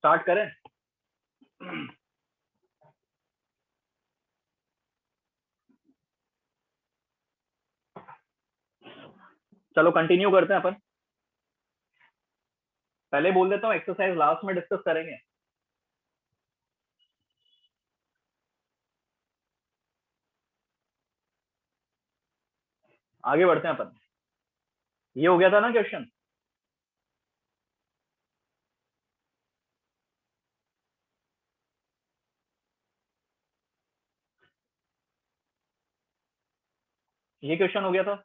Start करें। चलो continue करते हैं अपन। पहले बोल देता हूँ, एक्सरसाइज लास्ट में डिस्कस करेंगे। आगे बढ़ते हैं अपन। ये हो गया था ना क्वेश्चन। ये क्वेश्चन हो गया था।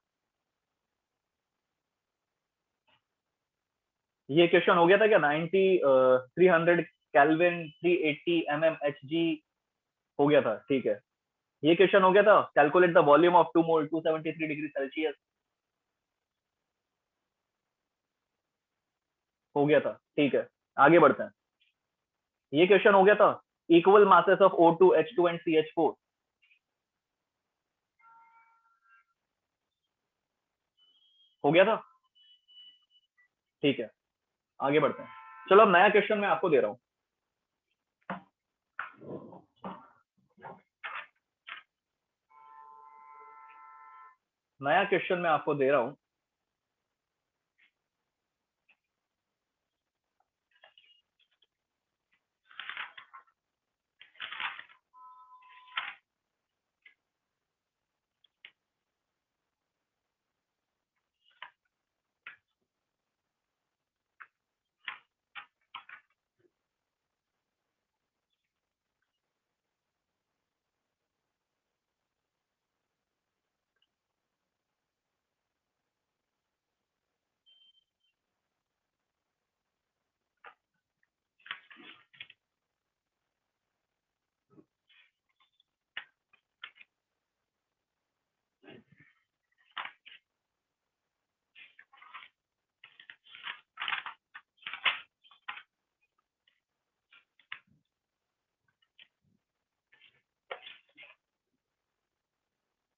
ये क्वेश्चन हो गया था क्या? 300 केल्विन 380 mmHg हो गया था, ठीक है। ये क्वेश्चन हो गया था, calculate the volume of 2 mole 273 degree Celsius. हो गया था, ठीक है। आगे बढ़ते हैं। ये क्वेश्चन हो गया था, equal masses of O2 H2 and CH4। हो गया था, ठीक है। आगे बढ़ते हैं। चलो अब नया क्वेश्चन मैं आपको दे रहा हूं। नया क्वेश्चन मैं आपको दे रहा हूं।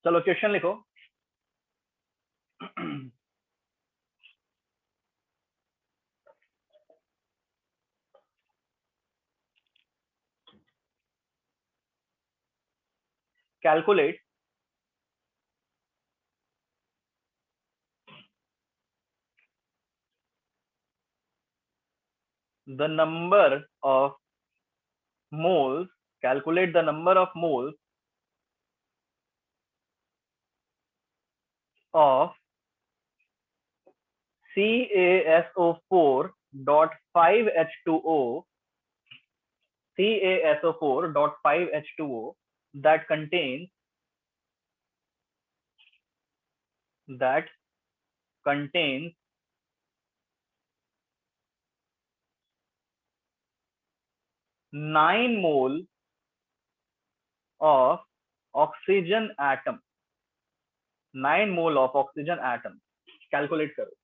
चलो क्वेश्चन लिखो। Calculate the number of moles, calculate the number of moles of CaSO4 dot 5H2O, CaSO4 dot 5H2O that contains 9 mole of oxygen atom। 9 mole of oxygen atom। Calculate करो।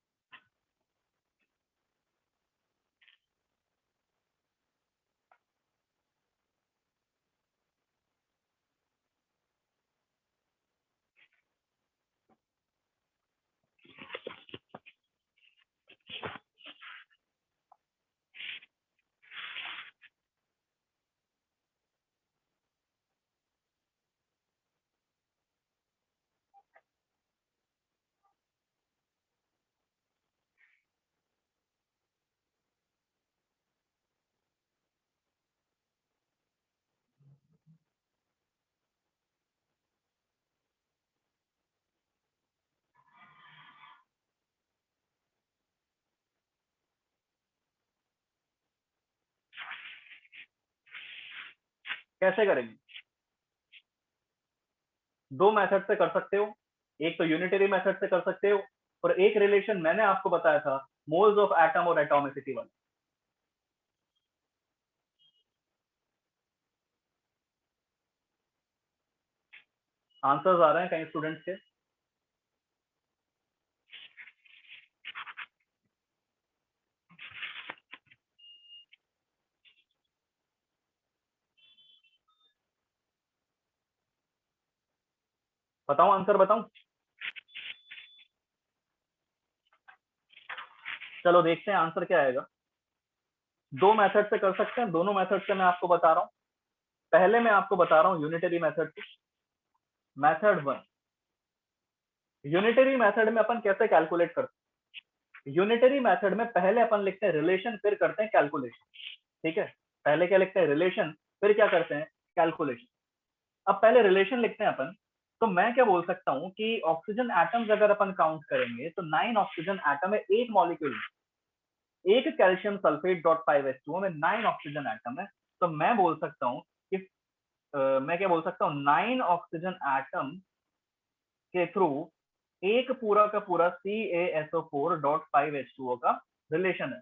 कैसे करेंगे? दो मेथड से कर सकते हो। एक तो यूनिटरी मेथड से कर सकते हो, और एक रिलेशन मैंने आपको बताया था, मोल्स ऑफ एटम और एटॉमिसिटी वाला। आंसर्स आ रहे हैं कई स्टूडेंट्स के। बताऊं आंसर बताऊं? चलो देखते हैं आंसर क्या आएगा। दो मेथड से कर सकते हैं, दोनों मेथड से मैं आपको बता रहा हूँ। पहले मैं आपको बता रहा हूँ यूनिटरी मेथड से। मेथड 1, यूनिटरी मेथड में अपन कैसे कैलकुलेट करते हैं? यूनिटरी मेथड में पहले अपन लिखते हैं रिलेशन, फिर करते हैं कैलकुलेशन। ठीक है, पहले क्या लिखते हैं? रिलेशन, फिर क्या करते हैं? कैलकुलेशन। अब पहले रिलेशन लिखते हैं अपन। तो मैं क्या बोल सकता हूँ कि ऑक्सीजन एटम्स अगर अपन काउंट करेंगे तो 9 ऑक्सीजन एटम है एक मॉलिक्यूल में। एक कैल्शियम सल्फेट डॉट 5H2O में 9 ऑक्सीजन एटम है। तो मैं बोल सकता हूँ कि मैं क्या बोल सकता हूँ, 9 ऑक्सीजन एटम के थ्रू एक पूरा का पूरा CaSO4 डॉट 5H2O का रिलेशन है।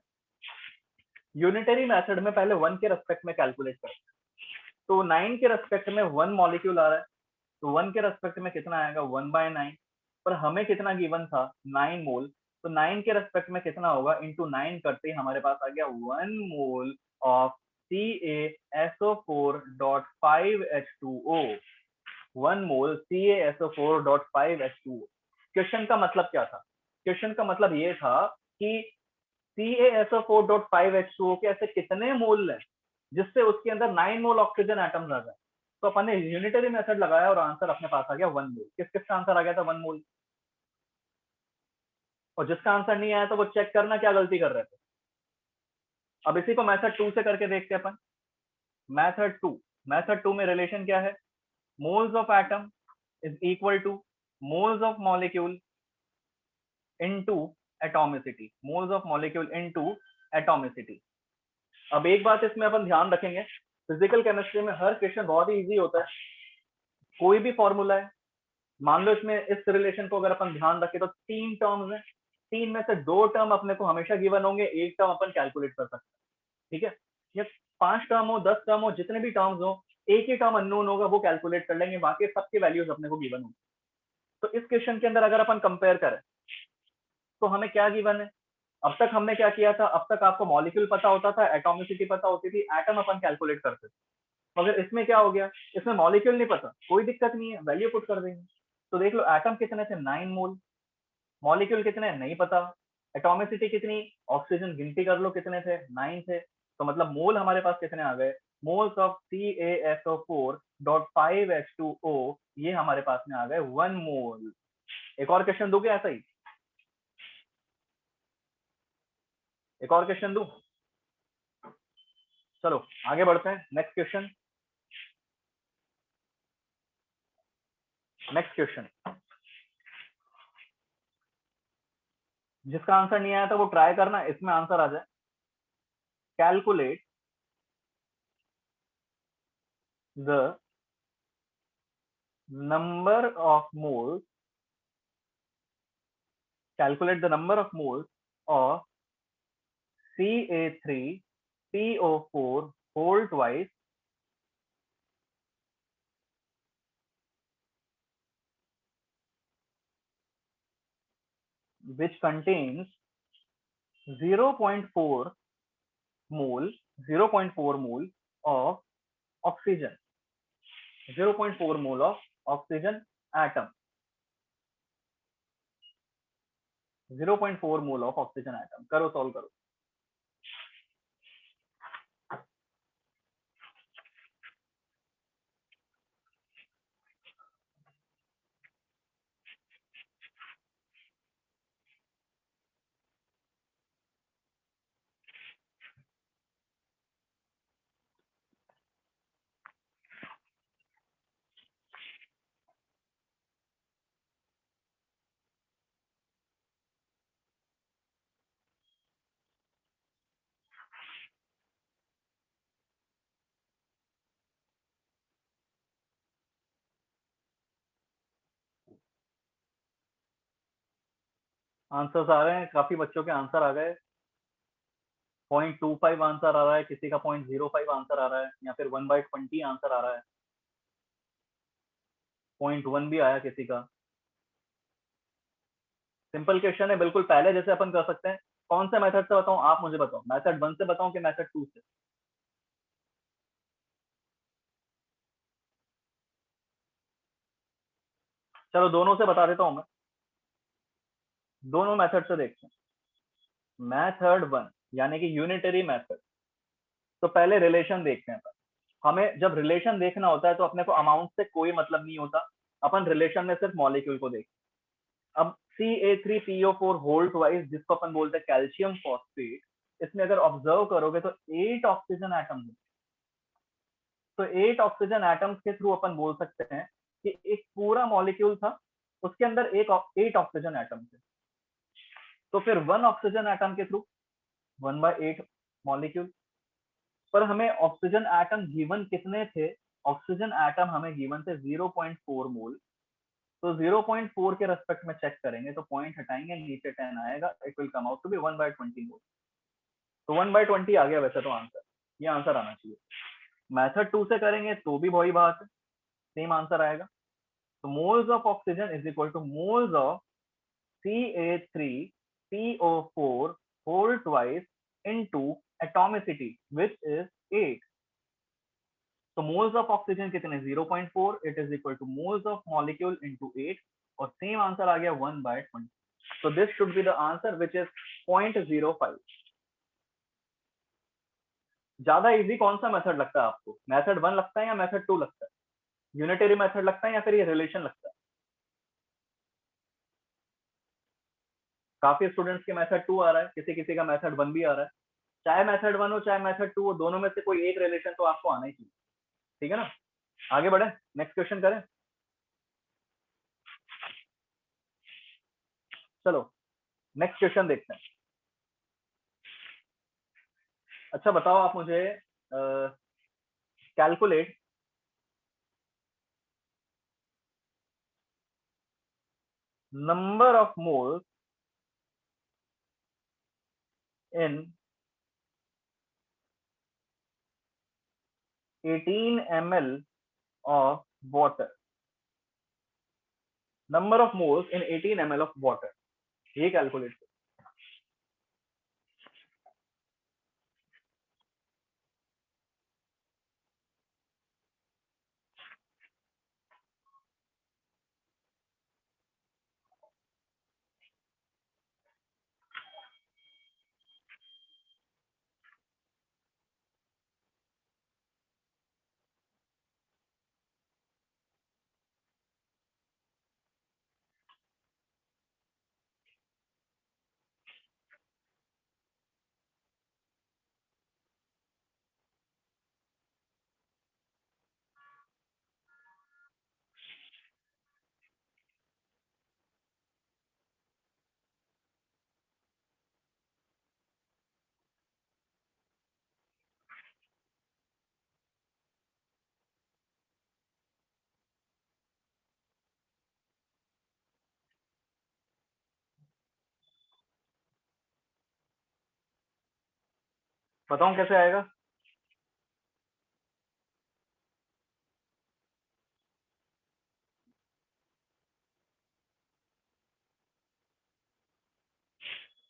यूनिटरी मेथड में पहले 1 के रेस्पेक्ट में कैलकुलेट करते हैं। तो 9 के रेस्पेक्ट में 1 मॉलिक्यूल आ रहा है, तो 1 के रेस्पेक्ट में कितना आएगा? 1/9। पर हमें कितना गिवन था? 9 मोल। तो 9 के रेस्पेक्ट में कितना होगा? इंटू 9 करते ही हमारे पास आ गया 1 mole of CaSO4 dot 5H2O। 1 mole CaSO4 dot 5H2O। Question का मतलब क्या था? क्वेश्चन का मतलब ये था कि CaSO4 डॉट 5H2O के ऐसे कितने मोल है जिससे उसके अंदर 9 मोल ऑक्सीजन एटम्स आ जाए। तो अपन ने यूनिटरी मेथड लगाया और आंसर अपने पास आ गया 1 मोल। किस किस का आंसर आ गया था? 1 मोल। और जिसका आंसर नहीं आया तो वो चेक करना क्या गलती कर रहे थे। अब इसी को मेथड 2 से करके देखते हैं अपन। मेथड 2 में रिलेशन क्या है? Moles of atom is equal two moles of molecule into atomicity. Moles of molecule into atomicity. अब एक बात इसमें अपन ध्यान रखेंगे, फिजिकल केमिस्ट्री में हर क्वेश्चन बहुत ही इजी होता है। कोई भी फॉर्मूला है, मान लो इसमें इस रिलेशन को अगर अपन ध्यान रखें तो 3 टर्म्स है, 3 में से 2 टर्म अपने को हमेशा गिवन होंगे, एक टर्म अपन कैलकुलेट कर सकते हैं। ठीक है, ये 5 टर्म हो, 10 टर्म हो, जितने भी टर्म्स हो, एक ही टर्म अननोन होगा, वो कैलकुलेट कर लेंगे, बाकी सबके वैल्यूज अपने को गिवन होंगे। तो इस क्वेश्चन के अंदर अगर अपन कंपेयर करें तो हमें क्या गिवन है? अब तक हमने क्या किया था? अब तक आपको मॉलिक्यूल पता होता था, एटॉमिसिटी पता होती थी, एटम अपन कैलकुलेट करते थे। मगर इसमें क्या हो गया? इसमें मॉलिक्यूल नहीं पता, कोई दिक्कत नहीं है, वैल्यू पुट कर देंगे। तो देख लो, एटम कितने थे? 9 मोल। मॉलिक्यूल कितने? नहीं पता। एटॉमिसिटी कितनी? ऑक्सीजन गिनती कर लो कितने थे? 9 थे। तो मतलब मोल हमारे पास कितने आ गए? Moles of CaSO4 dot 5H2O, ये हमारे पास में आ गए 1 मोल। एक और क्वेश्चन दूं क्या ऐसा ही? एक और क्वेश्चन दूं? चलो आगे बढ़ते हैं। Next question. नेक्स्ट क्वेश्चन, जिसका आंसर नहीं आया था वो ट्राई करना, इसमें आंसर आ जाए। Calculate the number of moles, calculate the number of moles of Ca3PO4 whole twice which contains 0.4 mole 0.4 mole of oxygen, 0.4 mole of oxygen atom, 0.4 mole of oxygen atom। करो, solve करो। Answers आ रहे हैं, काफी बच्चों के answer आ गए। 0.25 answer आ रहा है, किसी का 0.05 आंसर आ रहा है, या फिर 1/20 आंसर आ रहा है। 0.1 भी आया किसी का। सिंपल क्वेश्चन है, बिल्कुल पहले जैसे अपन कर सकते हैं। कौन से मेथड से बताऊं? आप मुझे बताओ, मेथड 1 से बताऊं कि मेथड 2 से? चलो दोनों से बता देता हूं मैं। दोनों मेथड से देखते हैं। मेथड 1 यानी कि यूनिटरी मेथड, तो पहले रिलेशन देखते हैं। हमें जब रिलेशन देखना होता है तो अपने को अमाउंट से कोई मतलब नहीं होता, अपन रिलेशन में सिर्फ मॉलिक्यूल को देखते हैं। अब CA3PO4 होल ट्वाइस, जिसको अपन बोलते हैं कैल्शियम फॉस्फेट, इसमें अगर ऑब्जर्व करोगे तो 8 ऑक्सीजन एटम्स। तो 8 ऑक्सीजन एटम्स के थ्रू अपन बोल सकते हैं कि एक पूरा मॉलिक्यूल था, उसके अंदर एक 8 ऑक्सीजन एटम थे। तो फिर 1 ऑक्सीजन एटम के थ्रू 1/8 मॉलिक्यूल। पर हमें ऑक्सीजन एटम गिवन कितने थे? ऑक्सीजन एटम हमें गिवन थे 0.4 मोल। तो 0.4 के रेस्पेक्ट में चेक करेंगे तो पॉइंट हटाएंगे, नीचे 10 आएगा, it will come out to be 1/20 mole. तो 1/20 आ गया वैसे तो आंसर, ये आंसर आना चाहिए। मेथड 2 से करेंगे तो भी वही बात है, सेम आंसर आएगा। तो moles of oxygen is equal two moles of CA3PO4 whole twice into atomicity which is 8। तो मोल्स ऑफ ऑक्सीजन कितने? 0.4, it is equal two moles of molecule into 8, और सेम आंसर आ गया 1/20। so this should be the answer which is 0.05। ज्यादा easy कौन सा method लगता है आपको? मेथड 1 लगता है या मेथड 2 लगता है? यूनिटरी मेथड लगता है या फिर ये रिलेशन लगता है? काफी स्टूडेंट्स के मेथड 2 आ रहा है, किसी किसी का मेथड 1 भी आ रहा है। चाहे मेथड 1 हो चाहे मेथड 2 हो, दोनों में से कोई एक रिलेशन तो आपको आना ही चाहिए। ठीक है ना? आगे बढ़े, नेक्स्ट क्वेश्चन करें। चलो नेक्स्ट क्वेश्चन देखते हैं। अच्छा बताओ आप मुझे, calculate number of moles in 18 ml of water। Number of moles in 18 ml of water, ये कैलकुलेट। बताऊं कैसे आएगा?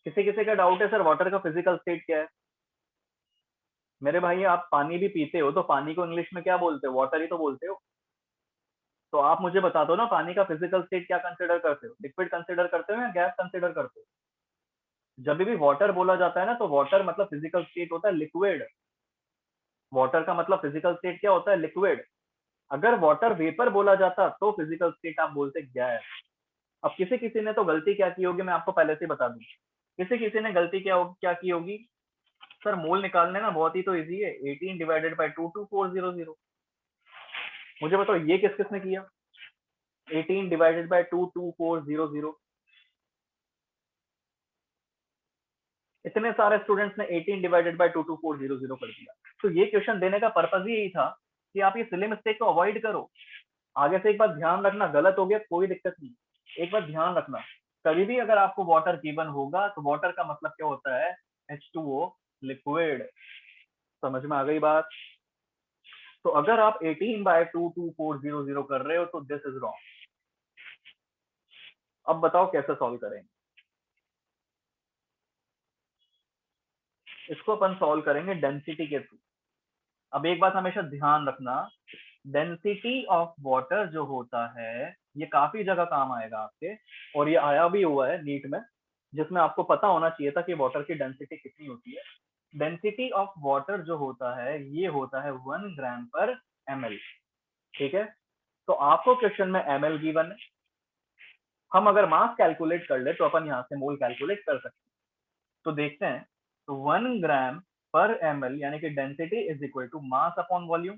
किसी किसी का डाउट है सर वाटर का फिजिकल स्टेट क्या है? मेरे भाई आप पानी भी पीते हो तो पानी को इंग्लिश में क्या बोलते हो? वाटर ही तो बोलते हो। तो आप मुझे बता दो ना, पानी का फिजिकल स्टेट क्या कंसिडर करते हो? लिक्विड कंसिडर करते हो या गैस कंसिडर करते हो? जब भी वाटर बोला जाता है ना, तो वाटर मतलब फिजिकल स्टेट होता है लिक्विड। वाटर का मतलब फिजिकल स्टेट क्या होता है? लिक्विड। अगर वाटर वेपर बोला जाता तो फिजिकल स्टेट आप बोलते गैस। अब किसी किसी ने तो गलती क्या की होगी, मैं आपको पहले से बता दूं। किसी किसी ने गलती क्या की होगी, सर मोल निकालने ना बहुत ही तो इजी है, 18 डिवाइडेड बाय 22400। मुझे बताओ ये किस किसने किया? 18 डिवाइडेड बाय 22400। इतने सारे स्टूडेंट्स ने 18 डिवाइडेड बाय 22400 कर दिया। तो ये क्वेश्चन देने का पर्पज ही यही था कि आप ये सिली मिस्टेक को अवॉइड करो। आगे से एक बात ध्यान रखना, गलत हो गया कोई दिक्कत नहीं, एक बात ध्यान रखना, कभी भी अगर आपको वाटर गिवन होगा तो वाटर का मतलब क्या होता है? H2O, liquid. समझ में आ गई बात? तो अगर आप 18/22400 कर रहे हो तो दिस इज रॉन्ग। अब बताओ कैसे सॉल्व करेंगे इसको? अपन सॉल्व करेंगे डेंसिटी के थ्रू। अब एक बात हमेशा ध्यान रखना, डेंसिटी ऑफ वाटर जो होता है ये काफी जगह काम आएगा आपके, और ये आया भी हुआ है नीट में, जिसमें आपको पता होना चाहिए था कि वाटर की डेंसिटी कितनी होती है। डेंसिटी ऑफ वाटर जो होता है ये होता है 1 ग्राम पर ml, ठीक है। तो आपको क्वेश्चन में ml गिवन है, हम अगर मास कैलकुलेट कर ले तो अपन यहाँ से मोल कैलकुलेट कर सकते हैं। तो देखते हैं, तो 1 ग्राम पर ml यानी कि density is equal to mass upon volume.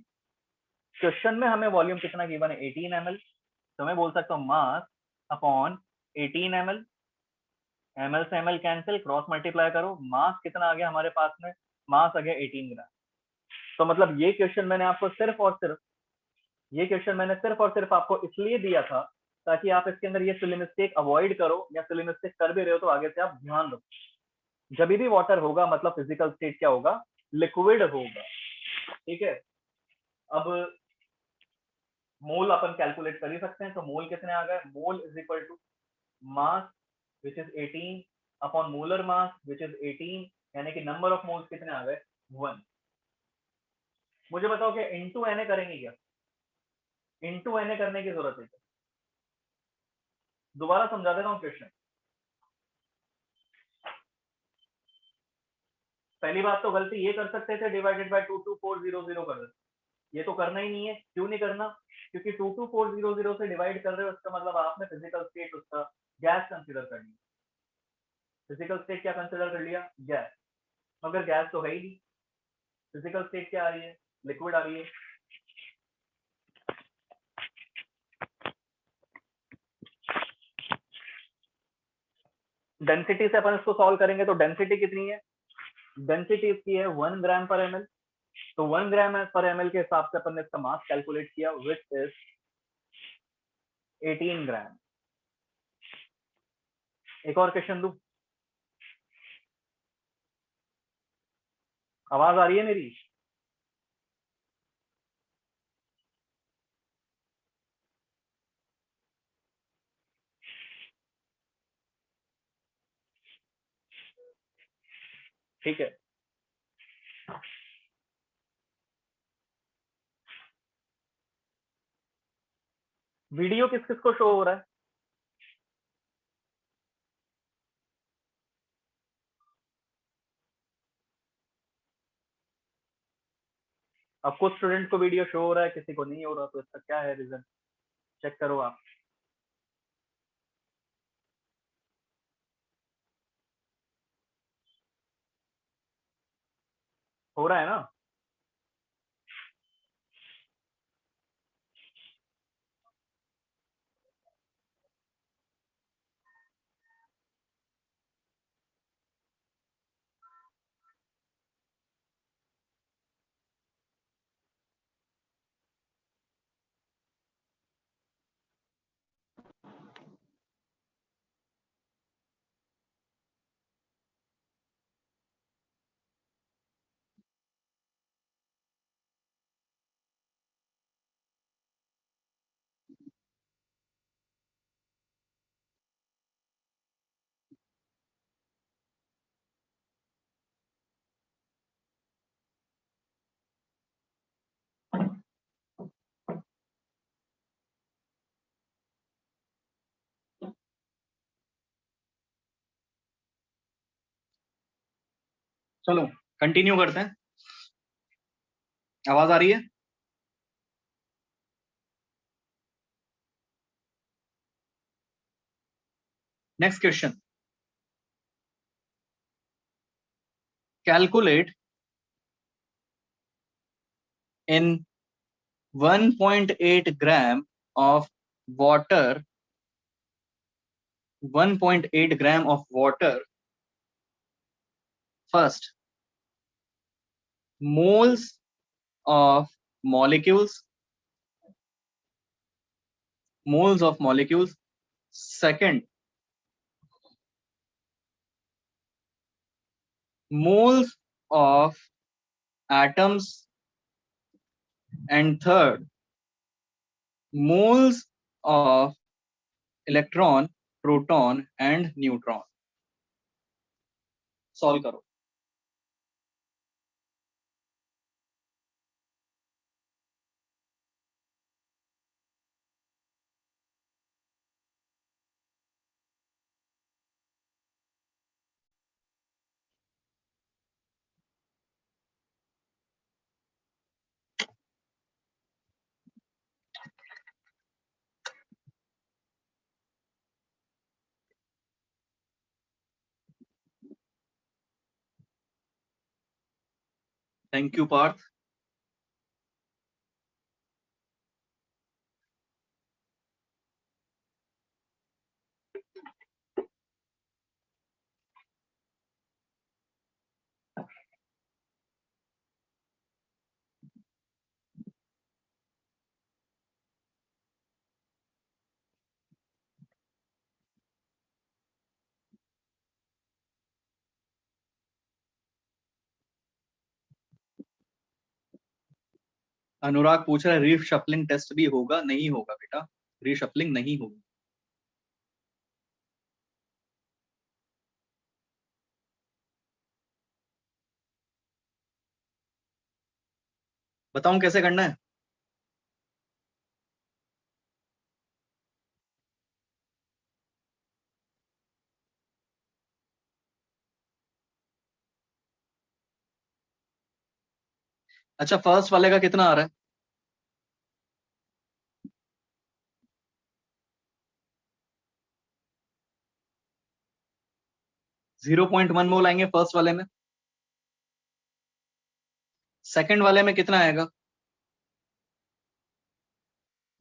Question में हमें वॉल्यूम कितना गिवन है, 18 ml, तो मैं बोल सकता हूँ मास अपॉन 18 ml। ml से ml कैंसिल, क्रॉस मल्टीप्लाई करो, मास कितना आ गया हमारे पास में, मास आ गया 18 ग्राम। तो मतलब ये क्वेश्चन मैंने आपको सिर्फ और सिर्फ, ये क्वेश्चन मैंने सिर्फ और सिर्फ आपको इसलिए दिया था ताकि आप इसके अंदर ये सिली मिस्टेक अवॉइड करो, या सिली मिस्टेक कर भी रहे हो तो आगे से आप ध्यान रखो। जब भी वाटर होगा मतलब फिजिकल स्टेट क्या होगा, लिक्विड होगा, ठीक है। अब मोल अपन कैलकुलेट कर ही सकते हैं, तो मोल कितने आ गए, mole is equal to mass which is 18 upon molar mass which is 18, यानी कि नंबर ऑफ मोल्स कितने आ गए, 1। मुझे बताओ कि इनटू एन करेंगे क्या, इनटू एन करने की जरूरत है क्या? दोबारा समझा देता हूँ क्वेश्चन। पहली बात तो गलती ये कर सकते थे, डिवाइडेड बाय 22400 कर देते, ये तो करना ही नहीं है। क्यों नहीं करना, क्योंकि 22400 से डिवाइड कर रहे हो, इसका मतलब आपने फिजिकल स्टेट उसका गैस कंसीडर कर लिया। फिजिकल स्टेट क्या कंसीडर कर लिया, गैस। मगर गैस तो है ही नहीं, फिजिकल स्टेट क्या आ रही है, लिक्विड आ रही है। डेंसिटी से अपन इसको सॉल्व करेंगे, तो डेंसिटी कितनी है, डेंसिटी इसकी है 1 ग्राम पर एमएल। तो 1 ग्राम पर एमएल के हिसाब से अपन ने इसका मास कैलकुलेट किया विच इज 18 ग्राम। एक और क्वेश्चन दू, आवाज आ रही है मेरी? ठीक है, वीडियो किस किस को शो हो रहा है? अब कुछ स्टूडेंट को वीडियो शो हो रहा है, किसी को नहीं हो रहा, तो इसका क्या है रीजन, चेक करो आप। हो रहा है ना? चलो कंटिन्यू करते हैं, आवाज आ रही है? Next question, calculate in 1.8 gram of water, 1.8 gram of water, first moles of molecules, moles of molecules, second moles of atoms, and third moles of electron, proton and neutron. Solve करो। Thank you Parth. Anurag पूछ रहा है reshuffling test भी होगा? नहीं होगा बेटा, reshuffling नहीं होगी। बताऊं कैसे करना है? अच्छा, फर्स्ट वाले का कितना आ रहा है? 0.1 मोल आएंगे फर्स्ट वाले में। सेकंड वाले में कितना आएगा?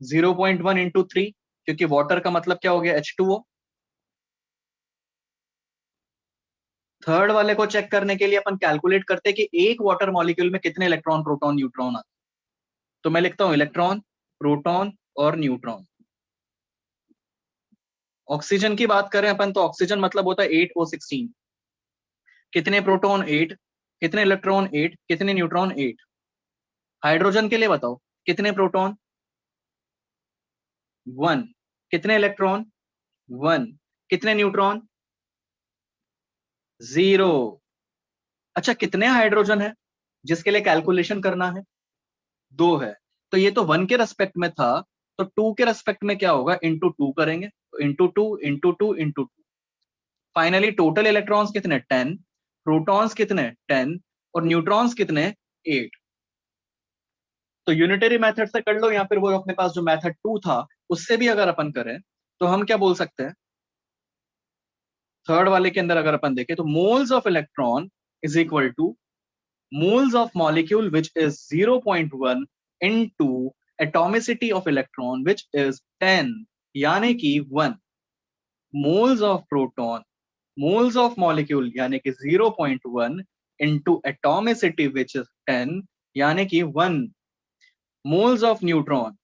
0.1 इंटू 3, क्योंकि वाटर का मतलब क्या हो गया, H2O। थर्ड वाले को चेक करने के लिए अपन कैलकुलेट करते हैं कि एक वाटर मॉलिक्यूल में कितने इलेक्ट्रॉन प्रोटॉन न्यूट्रॉन आते हैं। तो मैं लिखता हूं इलेक्ट्रॉन, प्रोटॉन और न्यूट्रॉन। ऑक्सीजन की बात करें अपन तो ऑक्सीजन मतलब होता है 8O16। कितने प्रोटॉन? 8। कितने इलेक्ट्रॉन? 8। कितने न्यूट्रॉन? 8। हाइड्रोजन के लिए बताओ, कितने प्रोटॉन? 1। कितने इलेक्ट्रॉन? 1। कितने न्यूट्रॉन? 0। अच्छा, कितने हाइड्रोजन है जिसके लिए कैलकुलेशन करना है? 2 है। तो ये तो 1 के रेस्पेक्ट में था, तो 2 के रेस्पेक्ट में क्या होगा, इंटू 2 करेंगे, into 2 into 2 into 2। Finally total electrons कितने? 10। प्रोटॉन्स कितने? 10। और न्यूट्रॉन्स कितने? 8। तो यूनिटरी मेथड से कर लो या फिर वो अपने पास जो मेथड 2 था उससे भी अगर अपन करें तो हम क्या बोल सकते हैं? थर्ड वाले के अंदर अगर अपन देखें तो moles of electron is equal to moles of molecule which is 0.1 into atomicity of electron which is 10, यानी कि 1। moles of proton, moles of molecule यानी कि 0.1 into atomicity which is 10, यानी कि 1। moles of neutron,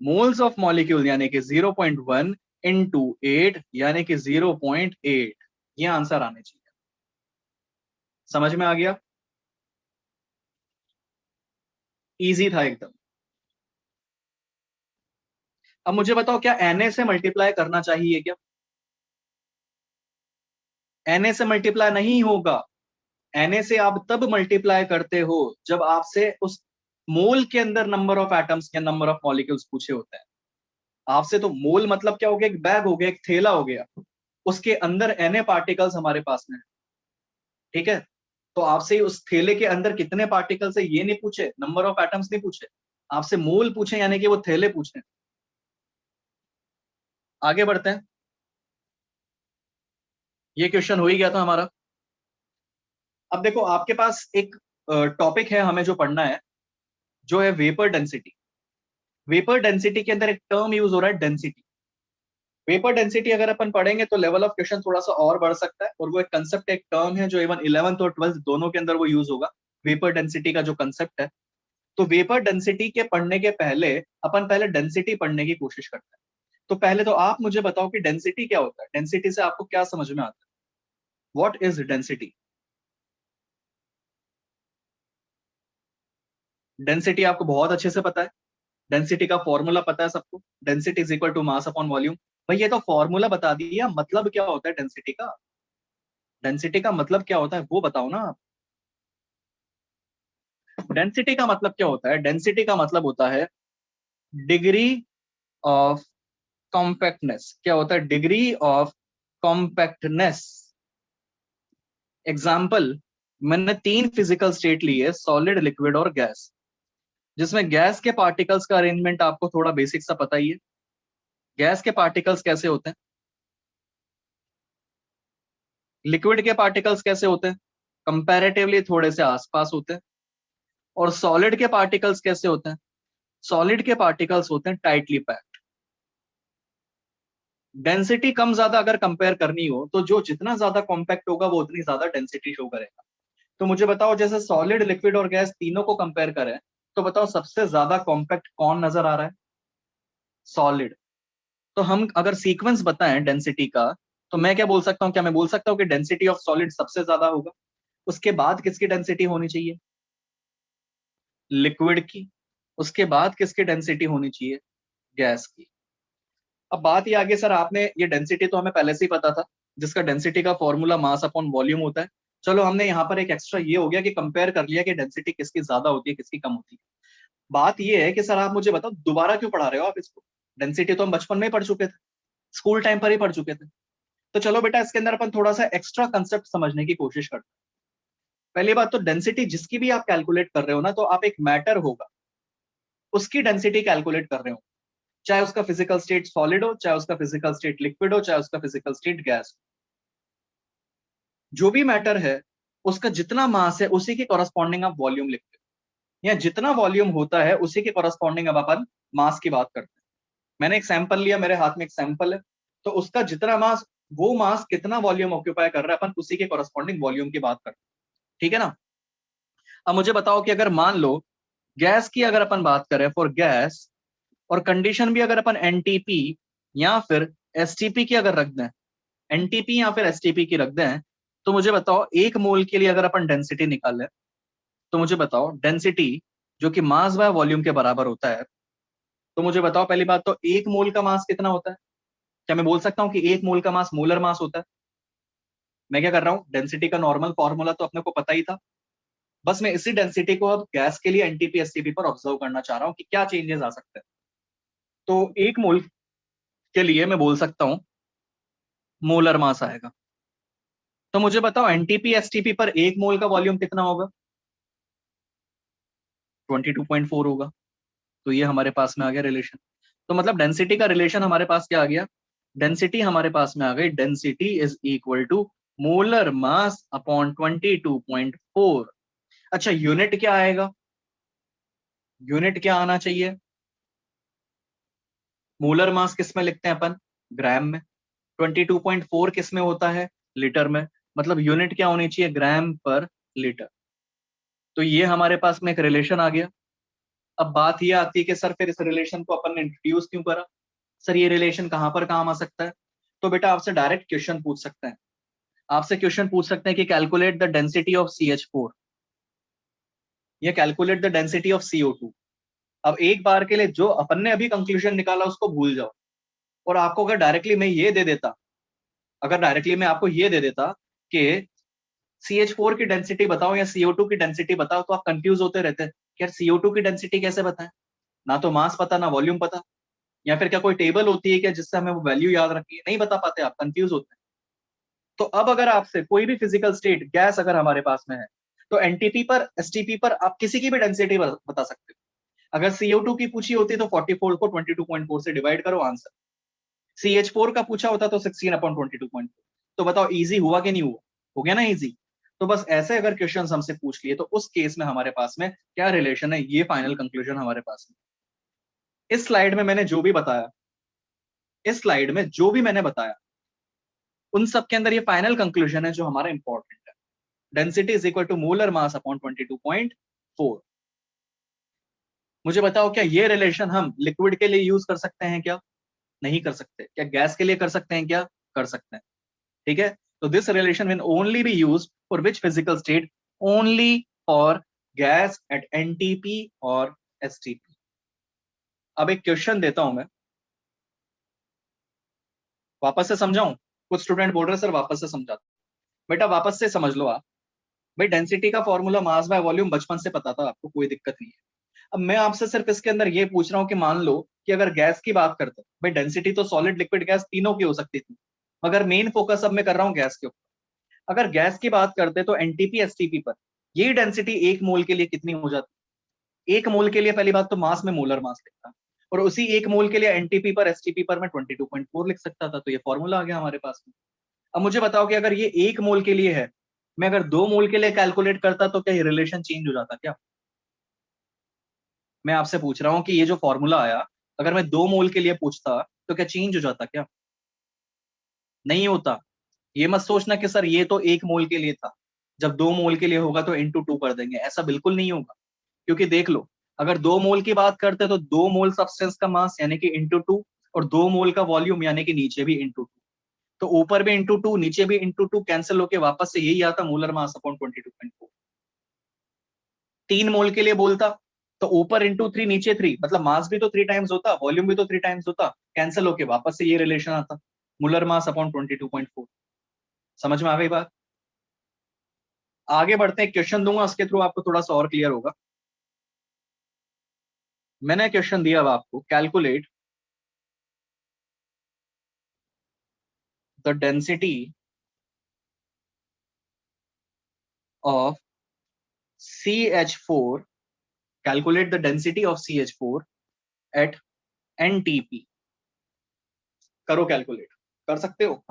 moles of molecule यानी कि 0.1 into 8 यानी कि 0.8। ये आंसर आने चाहिए। समझ में आ गया? इजी था एकदम। अब मुझे बताओ, क्या Na से मल्टीप्लाई करना चाहिए क्या? Na से मल्टीप्लाई नहीं होगा। Na से आप तब मल्टीप्लाई करते हो जब आपसे उस मोल के अंदर नंबर ऑफ एटम्स या नंबर ऑफ मॉलिक्यूल्स पूछे होते हैं। आपसे तो मोल मतलब क्या हो गया, एक बैग हो गया, एक थैला हो गया, उसके अंदर Na पार्टिकल्स हमारे पास में है। ठीक है, तो आपसे उस थैले के अंदर कितने पार्टिकल्स है ये नहीं पूछे, नंबर ऑफ एटम्स नहीं पूछे, आपसे मोल पूछे, यानी कि वो थैले पूछे। आगे बढ़ते हैं। ये क्वेश्चन हो ही गया था हमारा। अब देखो आपके पास एक टॉपिक है हमें जो पढ़ना है, जो है वेपर डेंसिटी। वेपर डेंसिटी के अंदर एक टर्म यूज हो रहा है, डेंसिटी। वेपर डेंसिटी अगर अपन पढ़ेंगे तो लेवल ऑफ क्वेश्चन थोड़ा सा और बढ़ सकता है, और वो एक कंसेप्ट, एक टर्म है जो इवन 11th और 12th दोनों के अंदर वो यूज होगा। वेपर डेंसिटी का जो कंसेप्ट है, तो वेपर डेंसिटी के पढ़ने के पहले अपन पहले डेंसिटी पढ़ने की कोशिश करते हैं। तो पहले तो आप मुझे बताओ कि डेंसिटी क्या होता है, डेंसिटी से आपको क्या समझ में आता है, व्हाट इज डेंसिटी? डेंसिटी आपको बहुत अच्छे से पता है, डेंसिटी का फॉर्मूला पता है सबको, density is equal to mass upon volume. भाई ये तो फॉर्मूला बता दिया, मतलब क्या होता है डेंसिटी का? डेंसिटी का मतलब क्या होता है वो बताओ ना आप। डेंसिटी का मतलब क्या होता है? डेंसिटी का मतलब होता है डिग्री ऑफ कॉम्पैक्टनेस। क्या होता है? Degree of compactness. एग्जाम्पल, मैंने 3 फिजिकल स्टेट ली है, सॉलिड, लिक्विड और गैस, जिसमें गैस के पार्टिकल्स का अरेंजमेंट आपको थोड़ा बेसिक सा पता ही है। गैस के पार्टिकल्स कैसे होते हैं, लिक्विड के पार्टिकल्स कैसे होते हैं, कंपैरेटिवली थोड़े से आसपास होते हैं, और सॉलिड के पार्टिकल्स कैसे होते हैं? सॉलिड के पार्टिकल्स होते हैं टाइटली पैक्ड। डेंसिटी कम ज्यादा अगर कंपेयर करनी हो तो जो जितना ज्यादा कॉम्पैक्ट होगा वो उतनी ज्यादा डेंसिटी शो करेगा। तो मुझे बताओ, जैसे सॉलिड, लिक्विड और गैस तीनों को कंपेयर करें तो बताओ सबसे ज्यादा कॉम्पैक्ट कौन नजर आ रहा है? सॉलिड। तो हम अगर सीक्वेंस बताएं डेंसिटी का, तो मैं क्या बोल सकता हूं? क्या मैं बोल सकता हूं कि डेंसिटी ऑफ सॉलिड सबसे ज्यादा होगा? उसके बाद किसकी डेंसिटी होनी चाहिए? लिक्विड की। उसके बाद किसकी डेंसिटी होनी चाहिए? गैस की। अब बात ये आगे, सर आपने ये डेंसिटी तो हमें पहले से ही पता था, जिसका डेंसिटी का फॉर्मूला मास अपॉन वॉल्यूम होता है। चलो हमने यहाँ पर एक एक्स्ट्रा ये हो गया कि कंपेयर कर लिया कि डेंसिटी किसकी ज्यादा होती है, किसकी कम होती है। बात ये है कि सर आप मुझे बताओ, दोबारा क्यों पढ़ा रहे हो आप इसको? डेंसिटी तो हम बचपन में ही पढ़ चुके थे, स्कूल टाइम पर ही पढ़ चुके थे। तो चलो बेटा, इसके अंदर अपन थोड़ा सा एक्स्ट्रा कंसेप्ट समझने की कोशिश करते हैं। पहली बात तो, डेंसिटी जिसकी भी आप कैलकुलेट कर रहे हो ना, तो आप एक मैटर होगा उसकी डेंसिटी कैलकुलेट कर रहे हो, चाहे उसका फिजिकल स्टेट सॉलिड हो, चाहे उसका फिजिकल स्टेट लिक्विड हो, चाहे उसका फिजिकल स्टेट गैस हो। जो भी मैटर है उसका जितना मास है उसी के कॉरस्पॉन्डिंग आप वॉल्यूम लिखते हो, या जितना वॉल्यूम होता है उसी के कॉरस्पॉन्डिंग अब अपन मास की बात करते हैं। मैंने एक सैंपल लिया, मेरे हाथ में एक सैंपल है, तो उसका जितना मास, वो मास कितना वॉल्यूम ऑक्यूपाई कर रहा है, अपन उसी के कॉरस्पॉन्डिंग वॉल्यूम की बात करते हैं। ठीक है ना? अब मुझे बताओ कि अगर मान लो गैस की अगर अपन बात करें, फॉर गैस, और कंडीशन भी अगर अपन एनटीपी या फिर एसटीपी की अगर रख दें, एनटीपी या फिर एसटीपी की रख दें, तो मुझे बताओ एक मोल के लिए अगर अपन डेंसिटी निकालें, तो मुझे बताओ डेंसिटी जो कि मास बाय वॉल्यूम के बराबर होता है, तो मुझे बताओ पहली बात तो एक मोल का मास कितना होता है? क्या मैं बोल सकता हूं कि एक मोल का मास मोलर मास होता है? मैं क्या कर रहा हूं, डेंसिटी का नॉर्मल फॉर्मूला तो अपने को पता ही था, बस मैं इसी डेंसिटी को अब गैस के लिए एनटीपी एसटीपी पर ऑब्जर्व करना चाह रहा हूं कि क्या चेंजेस आ सकते हैं। तो एक मोल के लिए मैं बोल सकता हूं मोलर मास आएगा। तो मुझे बताओ एनटीपी एसटीपी पर एक मोल का वॉल्यूम कितना होगा? 22.4 होगा। तो ये हमारे पास में आ गया रिलेशन। तो मतलब डेंसिटी का रिलेशन हमारे पास क्या आ गया? डेंसिटी हमारे पास में आ गई, density is equal to molar mass upon 22.4। अच्छा, यूनिट क्या आएगा? यूनिट क्या आना चाहिए? मोलर मास किस में लिखते हैं अपन? ग्राम में। 22.4 किस में होता है? लीटर में। मतलब यूनिट क्या होनी चाहिए? ग्राम पर लीटर। तो ये हमारे पास में एक रिलेशन आ गया। अब बात ये आती है कि सर फिर इस रिलेशन को अपन ने इंट्रोड्यूस क्यों करा? सर ये रिलेशन कहां पर काम आ सकता है? तो बेटा आपसे डायरेक्ट क्वेश्चन पूछ सकते हैं, आपसे क्वेश्चन पूछ सकते हैं कि calculate the density of CH4 या calculate the density of CO2। अब एक बार के लिए जो अपन ने अभी कंक्लूजन निकाला उसको भूल जाओ, और आपको अगर डायरेक्टली मैं ये दे देता, अगर डायरेक्टली मैं आपको ये दे देता कि CH4 की डेंसिटी बताओ या CO2 की डेंसिटी बताओ, तो आप कंफ्यूज होते रहते हैं कि यार CO2 की डेंसिटी कैसे बताएं, ना तो मास पता ना वॉल्यूम पता, या फिर क्या कोई टेबल होती है क्या जिससे हमें वो वैल्यू याद रखी है? नहीं बता पाते, आप कंफ्यूज होते हैं। तो अब अगर आपसे कोई भी फिजिकल स्टेट गैस अगर हमारे पास में है, तो एनटीपी पर एसटीपी पर आप किसी की भी डेंसिटी बता सकते हो। अगर CO2 की पूछी होती तो 44 को 22.4 से डिवाइड करो, आंसर। CH4 का पूछा होता तो 16/22.4। तो बताओ इजी हुआ कि नहीं हुआ? हो गया ना इजी? तो बस ऐसे अगर क्वेश्चंस हमसे पूछ लिए तो उस केस में हमारे पास में क्या रिलेशन है, ये फाइनल कंक्लूजन हमारे पास में। इस स्लाइड में मैंने जो भी बताया, इस स्लाइड में जो भी मैंने बताया, उन सब के अंदर ये फाइनल कंक्लूजन है जो हमारा इंपॉर्टेंट है। Density is equal to molar mass upon 22.4। मुझे बताओ क्या ये रिलेशन हम लिक्विड के लिए यूज कर सकते हैं क्या? नहीं कर सकते। क्या गैस के लिए कर सकते हैं क्या? कर सकते हैं। ठीक है? तो this relation will only be used for which physical state? Only for gas at NTP और एसटीपी। अब एक क्वेश्चन देता हूं मैं, वापस से समझाऊं? कुछ स्टूडेंट बोल रहे हैं सर वापस से समझाता। बेटा वापस से समझ लो आप। भाई डेंसिटी का फॉर्मूला मास बाय वॉल्यूम बचपन से पता था आपको, कोई दिक्कत नहीं है। अब मैं आपसे सिर्फ इसके अंदर ये पूछ रहा हूँ कि मान लो कि अगर गैस की बात करते, भाई डेंसिटी तो सॉलिड लिक्विड गैस तीनों की हो सकती थी, मगर मेन फोकस अब मैं कर रहा हूँ गैस के ऊपर। अगर गैस की बात करते तो एनटीपी एसटीपी पर ये डेंसिटी एक मोल के लिए कितनी हो जाती? एक मोल के लिए पहली बात तो मास में मोलर मास लिखता, और उसी एक मोल के लिए एनटीपी पर एसटीपी पर मैं 22.4 लिख सकता था। तो ये फॉर्मूला आ गया हमारे पास में। अब मुझे बताओ कि अगर ये एक मोल के लिए है, मैं अगर 2 मोल के लिए कैलकुलेट करता तो क्या ये रिलेशन चेंज हो जाता क्या? मैं आपसे पूछ रहा हूं कि ये जो फॉर्मूला आया, अगर मैं 2 मोल के लिए पूछता तो क्या चेंज हो जाता? क्या नहीं होता? ये मत सोचना कि सर ये तो 1 मोल के लिए था, जब 2 मोल के लिए होगा तो इंटू 2 कर देंगे, ऐसा बिल्कुल नहीं होगा। क्योंकि देख लो, अगर 2 मोल की बात करते तो 2 मोल सब्सटेंस का मास यानी कि इंटू 2, और 2 मोल का वॉल्यूम यानी कि नीचे भी इंटू 2, तो ऊपर भी इंटू 2 नीचे भी इंटू 2 कैंसिल होके वापस से यही आता मोलर मास अपॉन 22.4। 3 मोल के लिए बोलता तो ऊपर इंटू 3 नीचे 3, मतलब मास भी तो 3 टाइम्स होता, वॉल्यूम भी तो 3 टाइम्स होता, कैंसिल होके वापस से ये रिलेशन आता मोलर मास अपॉन 22.4। समझ में आ गई बात? आगे बढ़ते हैं, क्वेश्चन दूंगा, उसके थ्रू आपको थोड़ा सा और क्लियर होगा। मैंने क्वेश्चन दिया अब आपको, calculate the density of CH4, calculate the density of CH4 at NTP। करो कैलकुलेट, कर सकते हो?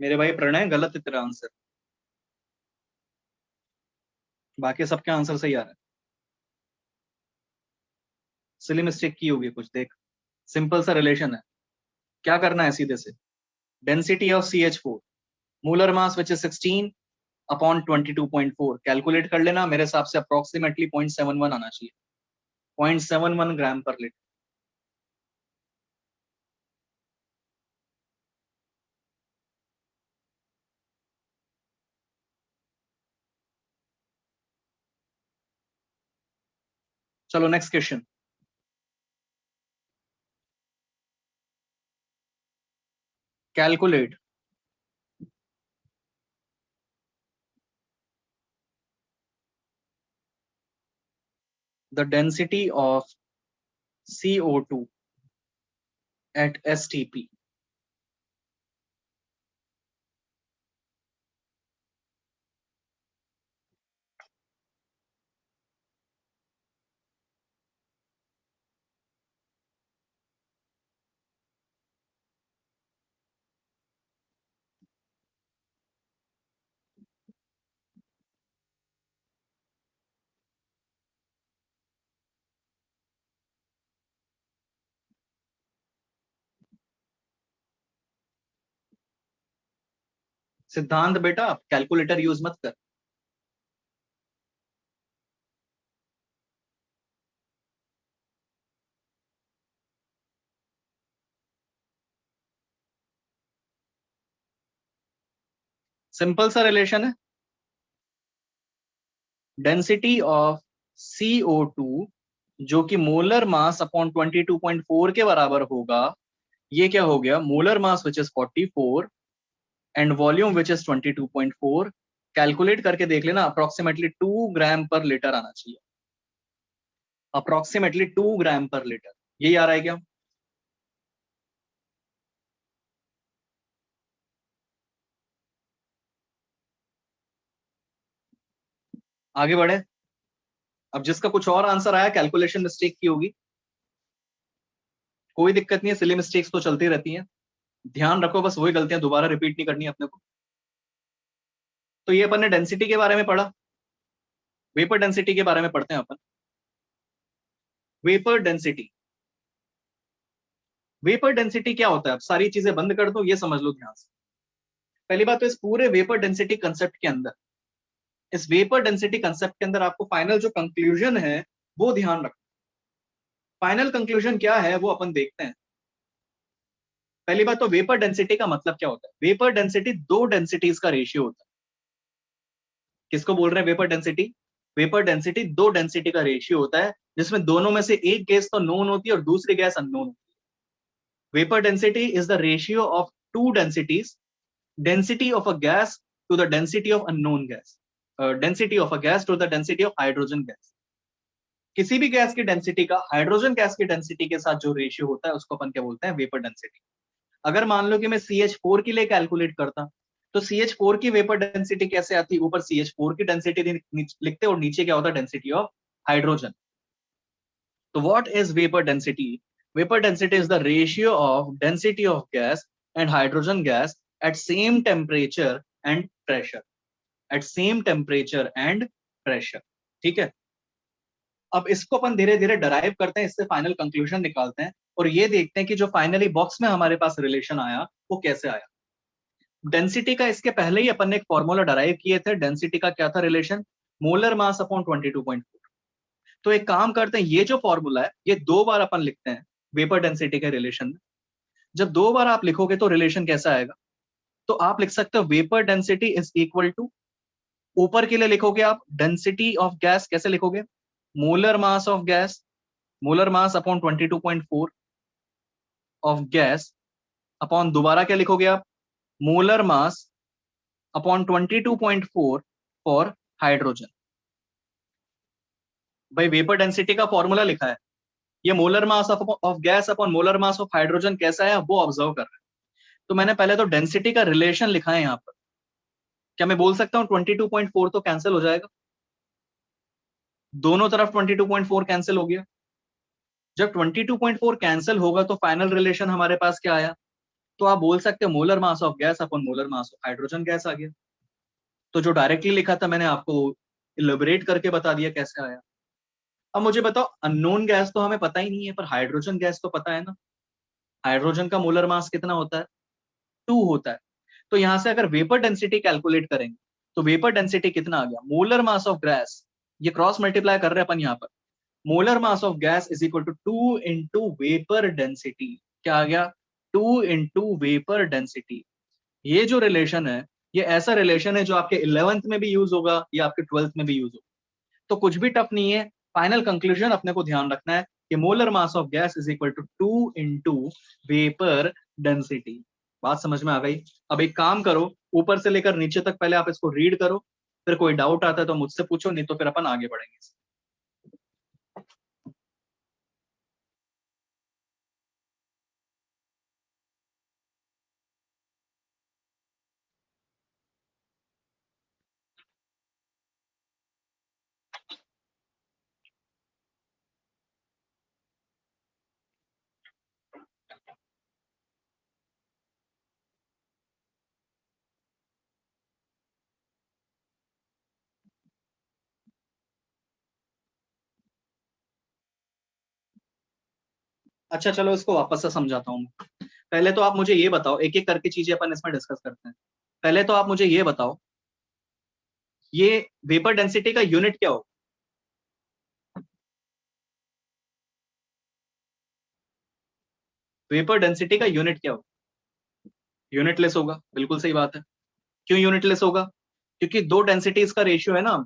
मेरे भाई प्रणय, गलत है तेरा आंसर, बाकी सबके आंसर सही आ रहा है। सिली मिस्टेक की होगी कुछ, देख सिंपल सा रिलेशन है, क्या करना है सीधे से, density of CH4 molar mass which is 16 upon 22.4 calculate कर लेना। मेरे हिसाब से अप्रोक्सीमेटली 0.71 आना चाहिए, 0.71 ग्राम पर लीटर। चलो next question, calculate the density of CO2 at STP। सिद्धांत बेटा, कैलकुलेटर यूज मत कर। सिंपल सा रिलेशन है, डेंसिटी ऑफ CO2 जो कि मोलर मास अपॉन 22.4 के बराबर होगा, ये क्या हो गया, molar mass which is 44 and volume which is 22.4। Calculate करके देख लेना, अप्रोक्सीमेटली 2 ग्राम पर लीटर आना चाहिए, अप्रोक्सीमेटली 2 ग्राम पर लीटर, यही आ रहा है क्या? आगे बढ़े, अब जिसका कुछ और आंसर आया, कैलकुलेशन मिस्टेक की होगी, कोई दिक्कत नहीं है, सिली मिस्टेक्स तो चलती रहती हैं, ध्यान रखो बस वही गलतियां दोबारा रिपीट नहीं करनी अपने को। तो ये अपन ने डेंसिटी के बारे में पढ़ा, वेपर डेंसिटी के बारे में पढ़ते हैं अपन। वेपर डेंसिटी, वेपर डेंसिटी क्या होता है? अब सारी चीजें बंद कर दो, ये समझ लो ध्यान से। पहली बात तो इस पूरे वेपर डेंसिटी कंसेप्ट के अंदर, इस वेपर डेंसिटी कंसेप्ट के अंदर आपको फाइनल जो कंक्लूजन है वो ध्यान रखना। फाइनल कंक्लूजन क्या है वो अपन देखते हैं। पहली बात तो वेपर डेंसिटी का मतलब क्या होता है? वेपर डेंसिटी दो डेंसिटीज का रेशियो होता है। किसको बोल रहे हैं वेपर डेंसिटी? वेपर डेंसिटी दो डेंसिटी का रेशियो होता है, जिसमें दोनों में से एक गैस तो नोन होती है और दूसरी गैस अननोन होती है। Vapour density is the ratio of two densities, density of a gas to the density of unknown gas, density of a gas to the density of hydrogen gas। किसी भी gas की density का hydrogen gas की density के साथ जो ratio होता है उसको अपन क्या बोलते हैं, वेपर डेंसिटी। अगर मान लो कि मैं CH4 के लिए कैलकुलेट करता, तो CH4 की वेपर डेंसिटी कैसे आती, ऊपर CH4 की डेंसिटी लिखते और नीचे क्या होता, डेंसिटी ऑफ हाइड्रोजन। तो what is vapour density? Vapour density is the ratio of density of gas and hydrogen gas at same temperature and pressure, at same temperature and pressure. ठीक है, अब इसको अपन धीरे धीरे डराइव करते हैं, इससे फाइनल कंक्लूजन निकालते हैं और ये देखते हैं कि जो फाइनली बॉक्स में हमारे पास रिलेशन आया वो कैसे आया। डेंसिटी का इसके पहले ही अपन ने एक फॉर्मूला डराइव किए थे। डेंसिटी का क्या था रिलेशन, मोलर मास अपॉन 22.4। तो एक काम करते हैं, ये जो फॉर्मूला है ये दो बार अपन लिखते हैं वेपर डेंसिटी के रिलेशन में। जब दो बार आप लिखोगे तो रिलेशन कैसा आएगा, तो आप लिख सकते हो vapour density is equal to, ऊपर के लिए लिखोगे आप डेंसिटी ऑफ गैस, कैसे लिखोगे, molar mass of gas, molar mass upon 22.4 of gas upon दोबारा क्या लिखोगे आप, molar mass upon 22.4 for hydrogen. भाई वेपर डेंसिटी का फॉर्मूला लिखा है, ये molar mass of gas upon molar mass of hydrogen कैसा है वो ऑब्जर्व कर रहे हैं। तो मैंने पहले तो डेंसिटी का रिलेशन लिखा है यहाँ पर। क्या मैं बोल सकता हूँ 22.4 तो कैंसिल हो जाएगा, दोनों तरफ 22.4 कैंसिल हो गया। जब 22.4 कैंसिल होगा तो फाइनल रिलेशन हमारे पास क्या आया, तो आप बोल सकते हो molar mass of gas upon molar mass of hydrogen gas आ गया। तो जो डायरेक्टली लिखा था मैंने आपको इलेबोरेट करके बता दिया कैसे आया। अब मुझे बताओ, अननोन गैस तो हमें पता ही नहीं है, पर हाइड्रोजन गैस तो पता है ना। हाइड्रोजन का मोलर मास कितना होता है, 2 होता है। तो यहां से अगर वेपर डेंसिटी कैलकुलेट करेंगे तो वेपर डेंसिटी कितना आ गया, मोलर मास ऑफ गैस, ये क्रॉस मल्टीप्लाई कर रहे हैं अपन यहाँ पर, molar mass of gas is equal to 2 into vapour density. क्या आ गया, 2 इंटू वेपर डेंसिटी। ये जो रिलेशन है ये ऐसा रिलेशन है जो आपके 11th में भी यूज होगा या आपके 12th में भी यूज होगा। तो कुछ भी टफ नहीं है, फाइनल कंक्लूजन अपने को ध्यान रखना है कि molar mass of gas is equal to 2 into vapour density. बात समझ में आ गई। अब एक काम करो, ऊपर से लेकर नीचे तक पहले आप इसको रीड करो, फिर कोई डाउट आता है तो मुझसे पूछो, नहीं तो फिर अपन आगे बढ़ेंगे। अच्छा चलो इसको वापस से समझाता हूँ। पहले तो आप मुझे ये बताओ, एक एक करके चीजें अपन इसमें डिस्कस करते हैं। पहले तो आप मुझे ये बताओ, ये वेपर डेंसिटी का यूनिट क्या हो, वेपर डेंसिटी का यूनिट क्या हो, यूनिटलेस होगा, बिल्कुल सही बात है। क्यों यूनिटलेस होगा, क्योंकि दो डेंसिटीज का रेशियो है ना,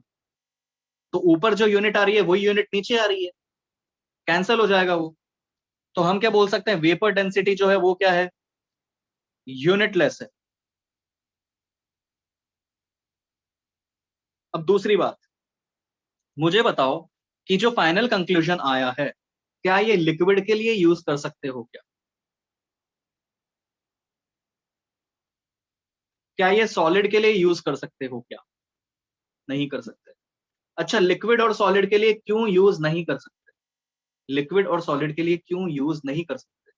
तो ऊपर जो यूनिट आ रही है वही यूनिट नीचे आ रही है, कैंसिल हो जाएगा वो। तो हम क्या बोल सकते हैं, वेपर डेंसिटी जो है वो क्या है, यूनिटलेस है। अब दूसरी बात, मुझे बताओ कि जो फाइनल कंक्लूजन आया है, क्या ये लिक्विड के लिए यूज कर सकते हो क्या, क्या ये सॉलिड के लिए यूज कर सकते हो क्या, नहीं कर सकते। अच्छा, लिक्विड और सॉलिड के लिए क्यों यूज नहीं कर सकते, लिक्विड और सॉलिड के लिए क्यों यूज नहीं कर सकते,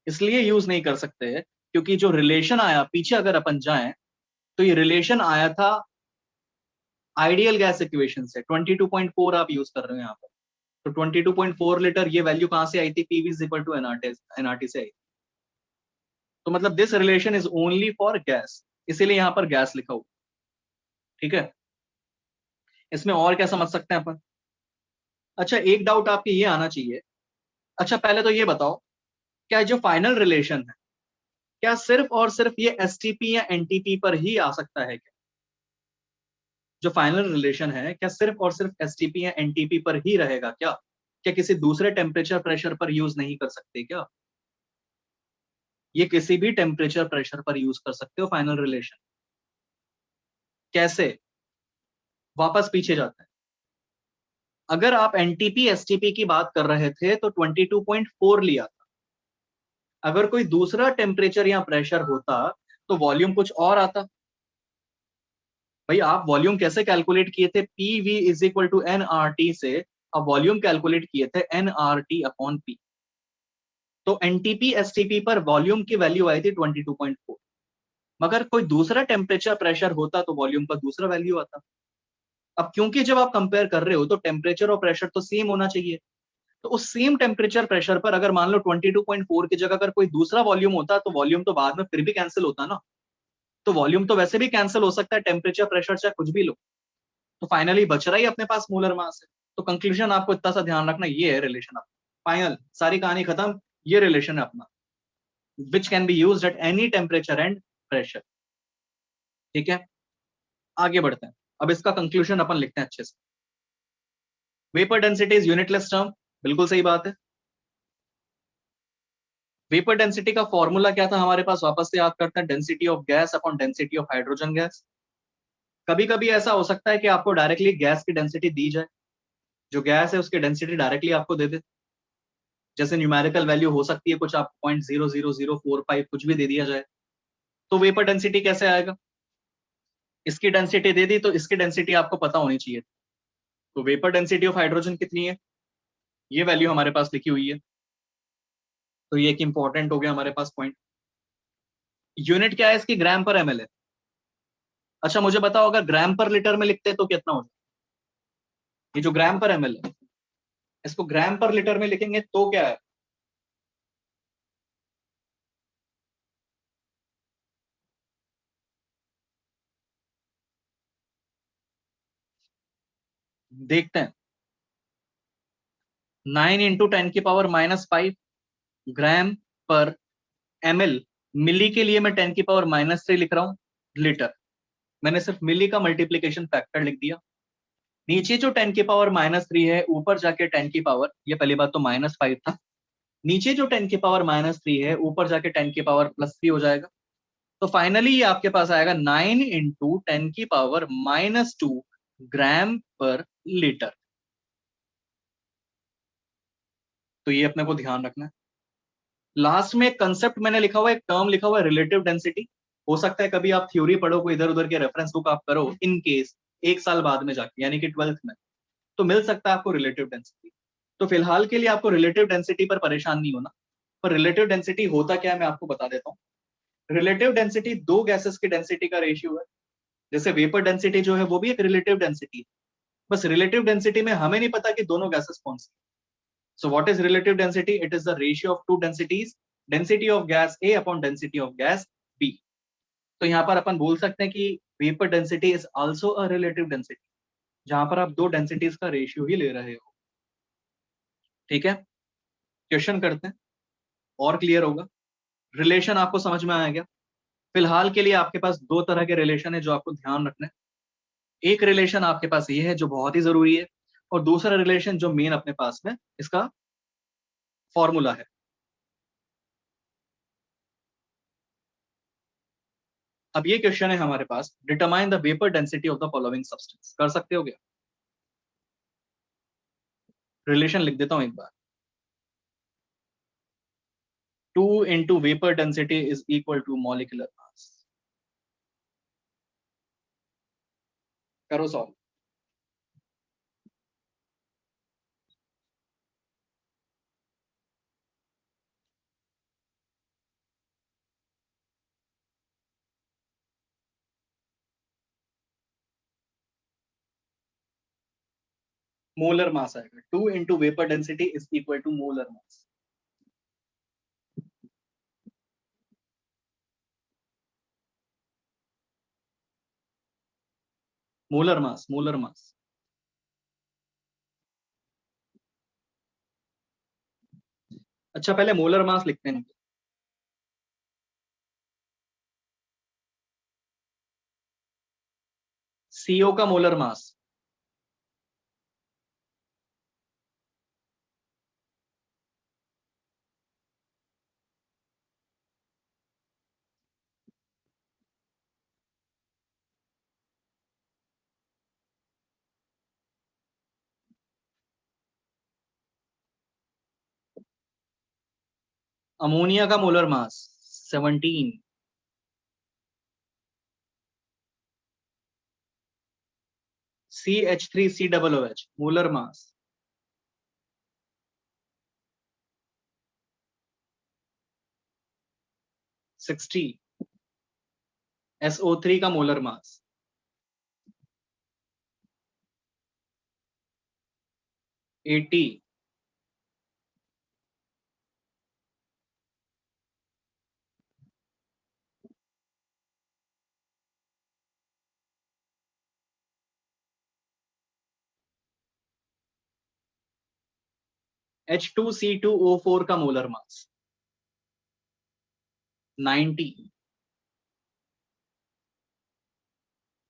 इसलिए यूज नहीं कर सकते क्योंकि जो रिलेशन आया पीछे अगर अपन जाएं तो ये रिलेशन आया था आइडियल गैस इक्वेशन से। 22.4 आप यूज कर रहे हो यहाँ पर, तो 22.4 लीटर ये वैल्यू कहां से आई थी, PV is equal to NRT से आई। तो मतलब this relation is only for gas, इसीलिए यहाँ पर गैस लिखा हुआ। ठीक है, इसमें और क्या समझ सकते हैं अपन। अच्छा एक डाउट आपके ये आना चाहिए, अच्छा पहले तो ये बताओ, क्या जो फाइनल रिलेशन है क्या सिर्फ और सिर्फ ये एसटीपी या एनटीपी पर ही आ सकता है क्या, जो फाइनल रिलेशन है क्या सिर्फ और सिर्फ एसटीपी या एनटीपी पर ही रहेगा क्या, क्या किसी दूसरे टेम्परेचर प्रेशर पर यूज नहीं कर सकते क्या, ये किसी भी टेम्परेचर प्रेशर पर यूज कर सकते हो फाइनल रिलेशन। कैसे, वापस पीछे जाता है। अगर आप एनटीपी एसटीपी की बात कर रहे थे तो 22.4 लिया था। अगर कोई दूसरा टेम्परेचर या प्रेशर होता तो वॉल्यूम कुछ और आता। भाई आप वॉल्यूम कैसे कैलकुलेट किए थे? PV is equal to N R T से आप वॉल्यूम कैलकुलेट किए थे N R T upon P. तो एनटीपी एसटीपी पर वॉल्यूम की वैल्यू आई थी 22.4। मगर कोई दूसरा टेम्परेचर प्रेशर होता तो वॉल्यूम का दूसरा वैल्यू आता। अब क्योंकि जब आप कंपेयर कर रहे हो तो टेम्परेचर और प्रेशर तो सेम होना चाहिए। तो उस सेम टेम्परेचर प्रेशर पर अगर मान लो 22.4 की जगह अगर कोई दूसरा वॉल्यूम होता तो वॉल्यूम तो बाद में फिर भी कैंसिल होता ना। तो वॉल्यूम तो वैसे भी कैंसिल हो सकता है, टेम्परेचर प्रेशर चाहे कुछ भी लो। तो फाइनली बच रहा ही अपने पास मोलर मास है। तो कंक्लूजन आपको इतना सा ध्यान रखना, ये है रिलेशन आपका फाइनल, सारी कहानी खत्म। ये रिलेशन है अपना, which can be used at any temperature and pressure. ठीक है, आगे बढ़ते हैं। अब इसका कंक्लूजन अपन लिखते हैं अच्छे से। Vapour density is unitless term, बिल्कुल सही बात है। वेपर डेंसिटी का फॉर्मूला क्या था हमारे पास, वापस से याद करते हैं, density of gas upon density of hydrogen gas. कभी कभी ऐसा हो सकता है कि आपको डायरेक्टली गैस की डेंसिटी दी जाए, जो गैस है उसकी डेंसिटी डायरेक्टली आपको दे दे। जैसे न्यूमेरिकल वैल्यू हो सकती है कुछ, आप 0.00045 कुछ भी दे दिया जाए। तो वेपर डेंसिटी कैसे आएगा? इसकी डेंसिटी दे दी तो इसकी डेंसिटी आपको पता होनी चाहिए। तो वेपर डेंसिटी ऑफ हाइड्रोजन कितनी है, ये वैल्यू हमारे पास लिखी हुई है। तो ये एक इंपॉर्टेंट हो गया हमारे पास पॉइंट। यूनिट क्या है इसकी, ग्राम पर एमएल है। अच्छा मुझे बताओ, अगर ग्राम पर लीटर में लिखते तो कितना हो जाए? ये जो ग्राम पर एमएल है, इसको ग्राम पर लीटर में लिखेंगे तो क्या है? देखते हैं। 9 × 10⁻⁵ ग्राम पर एमएल। मिली के लिए मैं 10⁻³ लिख रहा हूं लीटर। मैंने सिर्फ मिली का मल्टीप्लीकेशन फैक्टर लिख दिया। नीचे जो 10⁻³ है, ऊपर जाके 10 ये पहली बात तो -5 था। नीचे जो 10⁻³ है, ऊपर जाके 10⁻+3 हो जाएगा। तो फाइनली ये आपके पास आएगा 9 × 10⁻² ग्राम पर लीटर। तो ये अपने को ध्यान रखना है। लास्ट में एक कंसेप्ट मैंने लिखा हुआ है, एक टर्म लिखा हुआ है, रिलेटिव डेंसिटी। हो सकता है कभी आप थ्योरी पढ़ो, कोई इधर उधर के रेफरेंस बुक आप करो इन केस, एक साल बाद में जाके यानी कि 12th में, तो मिल सकता है आपको रिलेटिव डेंसिटी। तो फिलहाल के लिए आपको रिलेटिव डेंसिटी पर परेशान नहीं होना। पर रिलेटिव डेंसिटी होता क्या है मैं आपको बता देता हूँ। रिलेटिव डेंसिटी दो गैसेस की डेंसिटी का रेशियो है। जैसे वेपर डेंसिटी जो है वो भी एक रिलेटिव डेंसिटी है। बस रिलेटिव डेंसिटी में हमें नहीं पता कि दोनों गैसेस कौन सी। So what is relative density? It is the ratio of two densities, density of gas A upon density of gas B. तो यहाँ पर अपन बोल सकते हैं कि vapour density is also a relative density, जहां पर आप दो डेंसिटीज का रेशियो ही ले रहे हो। ठीक है, क्वेश्चन करते हैं और क्लियर होगा। रिलेशन आपको समझ में आ गया। फिलहाल के लिए आपके पास दो तरह के रिलेशन है जो आपको ध्यान रखना है। एक रिलेशन आपके पास ये है जो बहुत ही जरूरी है, और दूसरा रिलेशन जो मेन अपने पास में इसका फॉर्मूला है। अब ये क्वेश्चन है हमारे पास, determine the vapour density of the following substance. कर सकते हो क्या? रिलेशन लिख देता हूं एक बार। 2 × vapour density is equal to molecular mass. करो सॉल्व। मोलर मास आएगा, 2 × vapour density is equal to molar mass. Molar mass, molar mass. अच्छा पहले मोलर मास लिखते हैं। सीओ का मोलर मास अमोनिया का molar mass 17, CH3COOH molar mass 60, SO3 का molar मास 80, H2C2O4 का मोलर मास 90।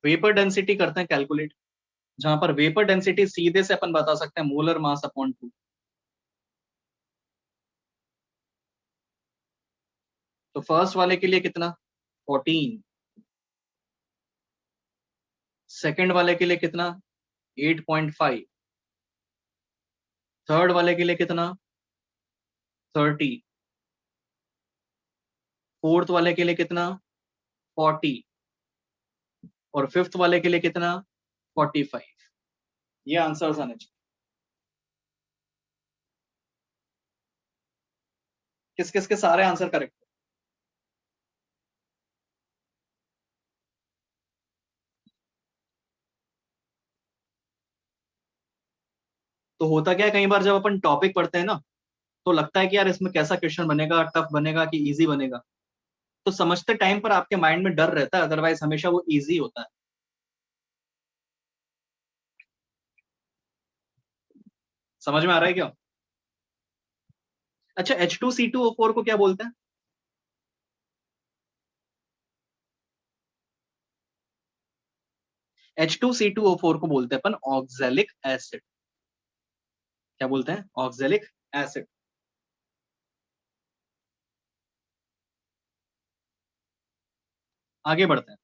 वेपर डेंसिटी करते हैं कैलकुलेट, जहां पर वेपर डेंसिटी सीधे से अपन बता सकते हैं मोलर मास अपॉन 2। तो फर्स्ट वाले के लिए कितना 14, सेकंड वाले के लिए कितना 8.5, थर्ड वाले के लिए कितना 30, फोर्थ वाले के लिए कितना 40 और फिफ्थ वाले के लिए कितना 45। ये आंसर्स आने चाहिए। किस किस के सारे आंसर करेक्ट? तो होता क्या है, कई बार जब अपन टॉपिक पढ़ते हैं ना, तो लगता है कि यार इसमें कैसा क्वेश्चन बनेगा, टफ बनेगा कि इजी बनेगा। तो समझते टाइम पर आपके माइंड में डर रहता है, अदरवाइज हमेशा वो इजी होता है। समझ में आ रहा है क्या? अच्छा, H2C2O4 को क्या बोलते हैं? H2C2O4 को बोलते हैं अपन ऑक्सैलिक एसिड। क्या बोलते हैं? Oxalic acid. आगे बढ़ते हैं।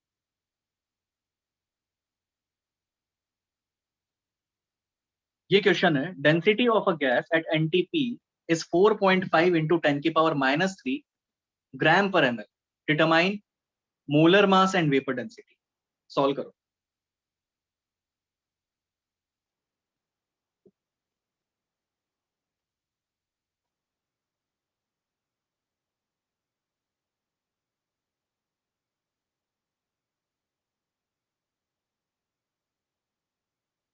ये क्वेश्चन है, density of a gas at NTP is 4.5 into 10⁻³ gram per ml। Determine molar mass and vapour density. Solve करो।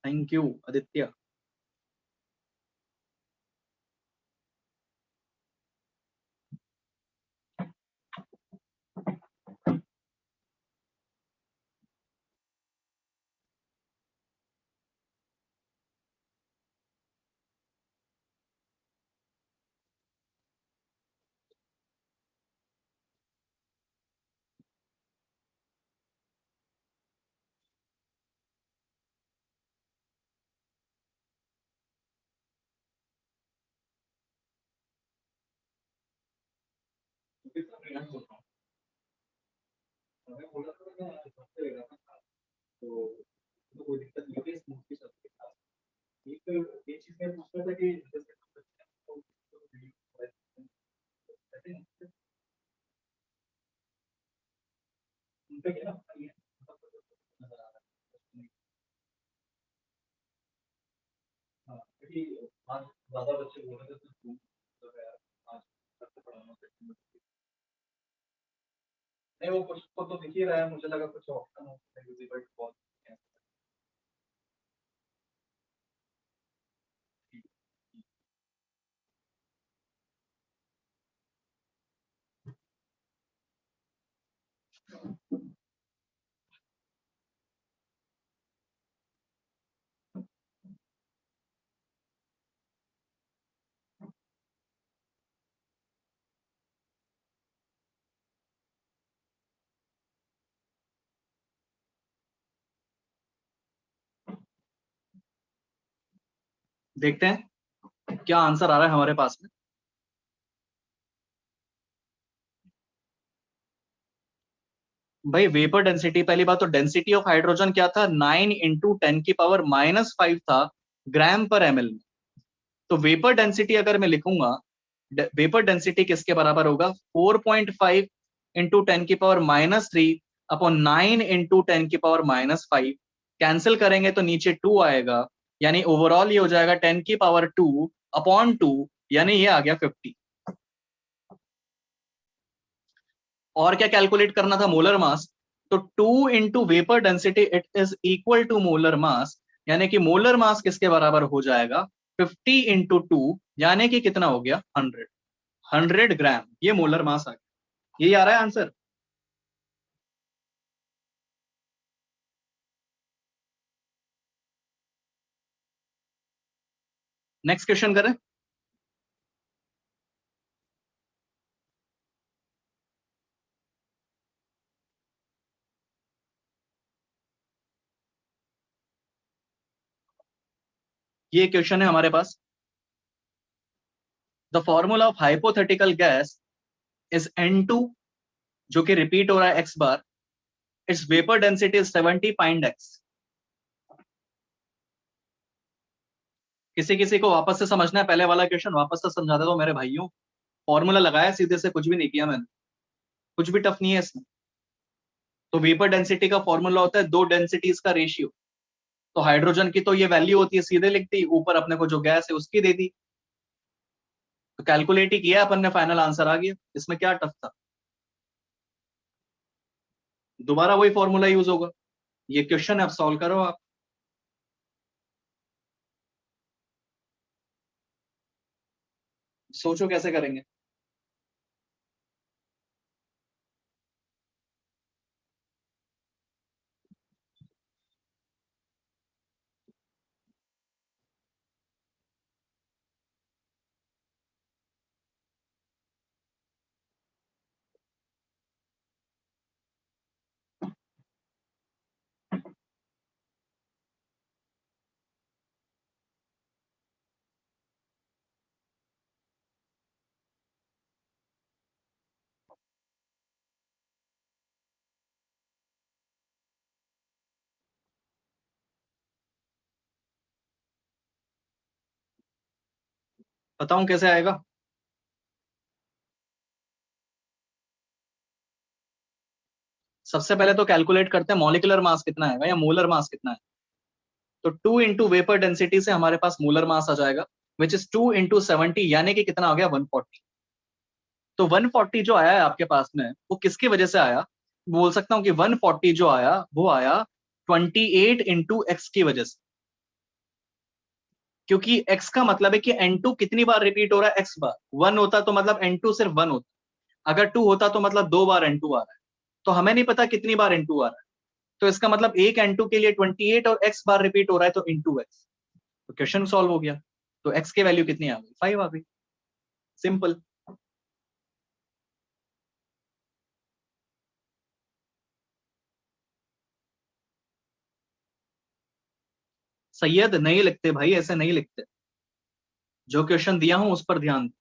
Thank you Aditya. तो कोई दिक्कत नहीं होगी, स्मूथली चलती है। ये चीज मैं पूछ रहा था कि उनका क्या नजर आ रहा है। हाँ, क्योंकि आज ज्यादा बच्चे बोल रहे थे तो यार आज सबसे पढ़ाना चाहिए। नहीं, वो कुछ को तो दिख ही रहा है, मुझे लगा कुछ ऑप्शन हो विजिबल टू ऑल। देखते हैं क्या आंसर आ रहा है हमारे पास में। भाई वेपर डेंसिटी, पहली बात तो डेंसिटी ऑफ हाइड्रोजन क्या था 9 इंटू 10⁻⁻5 था ग्राम पर ml में। तो वेपर डेंसिटी अगर मैं लिखूंगा वेपर डेंसिटी किसके बराबर होगा 4.5 इंटू 10⁻³ अपॉन 9 इंटू 10⁻⁵। कैंसिल करेंगे तो नीचे 2 आएगा, यानी ओवरऑल ये हो जाएगा 10⁻² अपॉन 2, यानी ये आ गया 50। और क्या कैलकुलेट करना था, मोलर मास। तो 2 into vapour density it is equal to molar mass, यानी कि मोलर मास किसके बराबर हो जाएगा 50 इंटू 2, यानी कि कितना हो गया 100 ग्राम, ये मोलर मास आ गया। यही आ रहा है आंसर। नेक्स्ट क्वेश्चन करें। ये क्वेश्चन है हमारे पास, the formula of hypothetical gas is N2, जो कि रिपीट हो रहा है x बार, इट्स वेपर डेंसिटी इज 70 पाइंड x। किसी किसी को वापस से समझना है पहले वाला क्वेश्चन, वापस से समझा देता हूं मेरे भाइयों। फॉर्मूला लगाया सीधे से, कुछ भी नहीं किया मैंने, कुछ भी टफ नहीं है इसमें। तो वेपर डेंसिटी का फॉर्मूला होता है दो डेंसिटीज का रेशियो। तो हाइड्रोजन की तो ये वैल्यू होती है, सीधे लिख दी, ऊपर अपने को जो गैस है उसकी दे दी, तो कैलकुलेट ही किया अपन ने, फाइनल आंसर आ गया। इसमें क्या टफ था, दोबारा वही फॉर्मूला यूज होगा। ये क्वेश्चन है, अब सॉल्व करो आप। सोचो कैसे करेंगे। बताऊं कैसे आएगा। सबसे पहले तो कैलकुलेट करते हैं मॉलिक्यूलर मास कितना आएगा या मोलर मास कितना है। तो 2 इंटू वेपर डेंसिटी से हमारे पास मोलर मास आ जाएगा, विच इज 2 इंटू 70, यानी कि कितना हो गया 140। तो 140 जो आया है आपके पास में, वो किसकी वजह से आया, बोल सकता हूं कि 140 जो आया वो आया 28 इंटू एक्स की वजह से। क्योंकि x का मतलब है कि N2 कितनी बार रिपीट हो रहा है, x बार। 1 होता तो मतलब N2 सिर्फ 1 होता, अगर 2 होता तो मतलब 2 बार N2 आ रहा है। तो हमें नहीं पता कितनी बार N2 आ रहा है, तो इसका मतलब एक N2 के लिए 28 और x बार रिपीट हो रहा है, तो इंटू एक्स। तो क्वेश्चन सॉल्व हो गया। तो x की वैल्यू कितनी आ गई, 5 आ गई, सिंपल। सैयद नहीं लिखते भाई, ऐसे नहीं लिखते, जो क्वेश्चन दिया हूं उस पर ध्यान दो।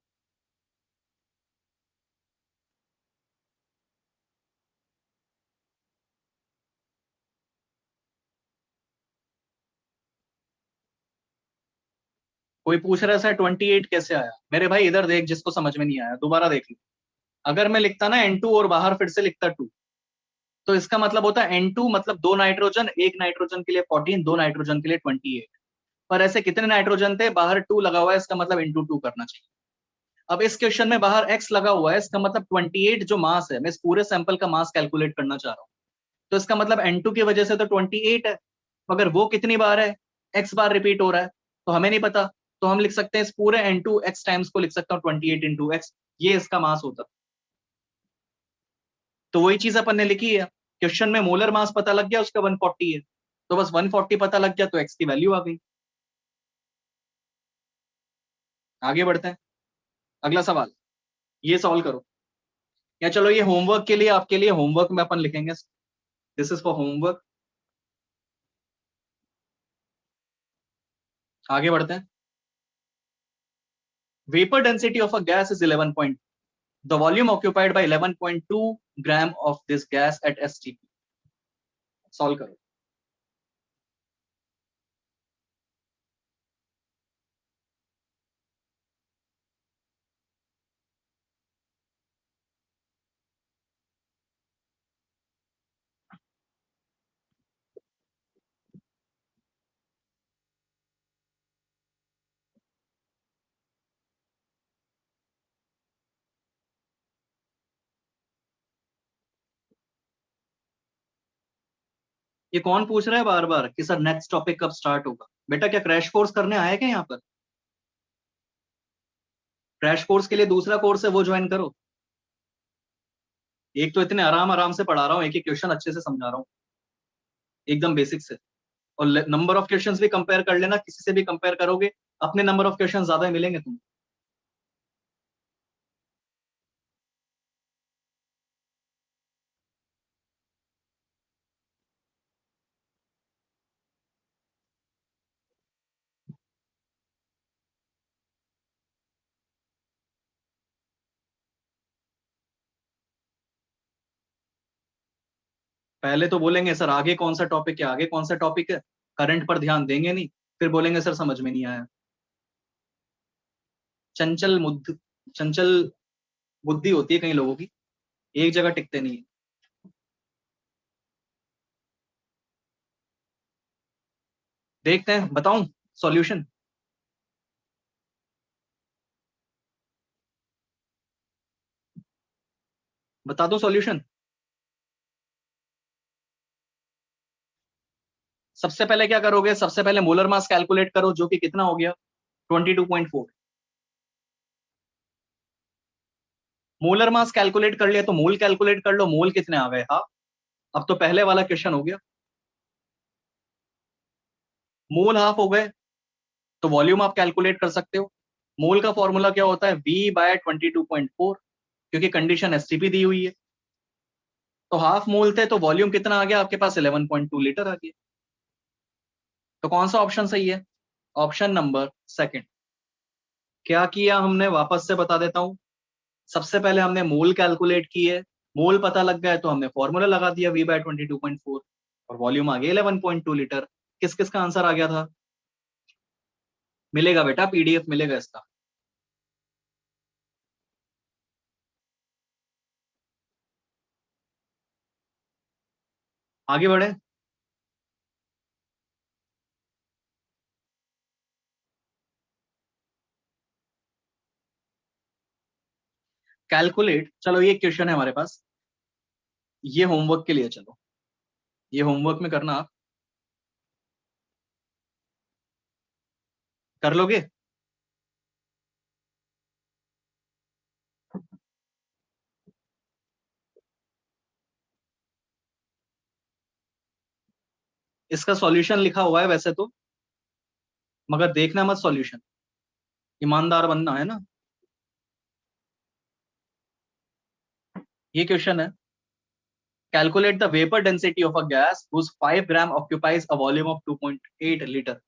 कोई पूछ रहा है सर 28 कैसे आया, मेरे भाई इधर देख, जिसको समझ में नहीं आया दोबारा देख लो। अगर मैं लिखता ना N2 और बाहर फिर से लिखता 2, तो इसका मतलब होता है N2 मतलब 2 नाइट्रोजन, एक नाइट्रोजन के लिए 14, 2 नाइट्रोजन के लिए 28। पर ऐसे कितने नाइट्रोजन थे, बाहर 2 लगा हुआ है, इसका मतलब इंटू 2 करना चाहिए। अब इस क्वेश्चन में बाहर x लगा हुआ है, इसका मतलब 28 जो मास है, मैं इस पूरे सैंपल का मास कैलकुलेट करना चाह रहा हूँ, तो इसका मतलब N2 की वजह से तो 28 है। मगर वो कितनी बार है, x बार रिपीट हो रहा है, तो हमें नहीं पता। तो हम लिख सकते हैं इस पूरे N2 x टाइम्स को लिख सकता हूँ 28 इंटू एक्स, ये इसका मास होता। तो वही चीज अपन ने लिखी है, क्वेश्चन में मोलर मास पता लग गया उसका 140 है, तो बस 140 पता लग गया तो x की वैल्यू आ गई। आगे बढ़ते हैं, अगला सवाल, ये सॉल्व करो। या चलो ये होमवर्क के लिए, आपके लिए होमवर्क में अपन लिखेंगे, दिस इज फॉर होमवर्क। आगे बढ़ते हैं। Vapour density of a gas is 11 point, the volume occupied by 11.2 gram of this gas at STP। Solve करो। ये कौन पूछ रहा है बार बार कि सर नेक्स्ट टॉपिक कब स्टार्ट होगा? बेटा क्या क्रैश कोर्स करने आया क्या यहाँ पर? क्रैश कोर्स के लिए दूसरा कोर्स है वो ज्वाइन करो। एक तो इतने आराम आराम से पढ़ा रहा हूँ, एक एक क्वेश्चन अच्छे से समझा रहा हूँ, एकदम बेसिक से। और नंबर ऑफ क्वेश्चंस भी कंपेयर कर लेना, किसी से भी कंपेयर करोगे अपने नंबर ऑफ क्वेश्चन ज्यादा मिलेंगे तुम्हें। पहले तो बोलेंगे सर आगे कौन सा टॉपिक है, आगे कौन सा टॉपिक है, करंट पर ध्यान देंगे नहीं, फिर बोलेंगे सर समझ में नहीं आया। चंचल मुद्द चंचल बुद्धि होती है कई लोगों की, एक जगह टिकते नहीं है। देखते हैं, बताऊं सॉल्यूशन? बता दो सॉल्यूशन। सबसे पहले क्या करोगे, सबसे पहले मोलर मास कैलकुलेट करो, जो कि कितना हो गया 22.4। मोलर मास कैलकुलेट कर लिया तो मोल कैलकुलेट कर लो, मोल कितने आ गए? हाँ, अब तो पहले वाला क्वेश्चन हो गया। मोल हाफ हो गए तो वॉल्यूम आप कैलकुलेट कर सकते हो। मोल का फॉर्मूला क्या होता है? V/22.4, क्योंकि कंडीशन एसटीपी दी हुई है। तो हाफ मोल थे तो वॉल्यूम कितना आ गया आपके पास? 11.2 लीटर आ गया। तो कौन सा ऑप्शन सही है? Option number second. क्या किया हमने, वापस से बता देता हूं। सबसे पहले हमने मोल कैलकुलेट की है, मोल पता लग गया तो हमने फॉर्मूला लगा दिया V/22.4, और वॉल्यूम आ गया 11.2 लीटर। किस किस का आंसर आ गया था? मिलेगा बेटा, पीडीएफ मिलेगा इसका। आगे बढ़े। कैलकुलेट, चलो ये क्वेश्चन है हमारे पास, ये होमवर्क के लिए, चलो ये होमवर्क में करना, आप कर लोगे? इसका सॉल्यूशन लिखा हुआ है वैसे तो, मगर देखना मत सॉल्यूशन, ईमानदार बनना है ना। ये क्वेश्चन है, calculate the vapour density of a gas whose 5 gram occupies a volume of 2.8 litre.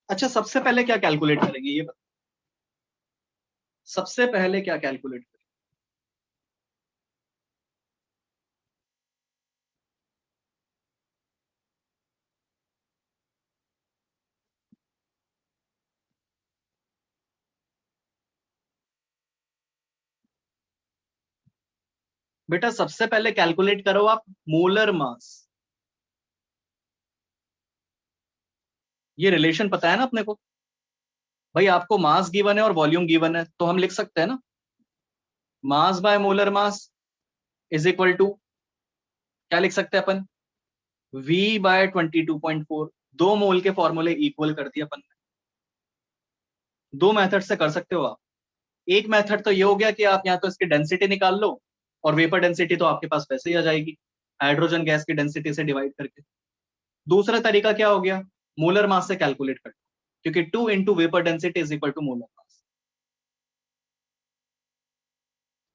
अच्छा, सबसे पहले क्या कैलकुलेट करेंगे ये बताओ? सबसे पहले क्या कैलकुलेट करेंगे? बेटा सबसे पहले कैलकुलेट करो आप मोलर मास। ये रिलेशन पता है ना अपने को? भाई आपको मास गिवन है और वॉल्यूम गिवन है, तो हम लिख सकते हैं ना, mass by molar mass is equal to, क्या लिख सकते हैं अपन? V/22.4। दो मोल के फॉर्मूले इक्वल कर दिया अपन ने। दो मेथड से कर सकते हो आप। एक मेथड तो ये हो गया कि आप यहाँ तो इसकी डेंसिटी निकाल लो, और वेपर डेंसिटी तो आपके पास वैसे ही आ जाएगी हाइड्रोजन गैस की डेंसिटी से डिवाइड करके। दूसरा तरीका क्या हो गया? मोलर मास से कैलकुलेट कर, क्योंकि 2 into vapour density is equal to molar mass.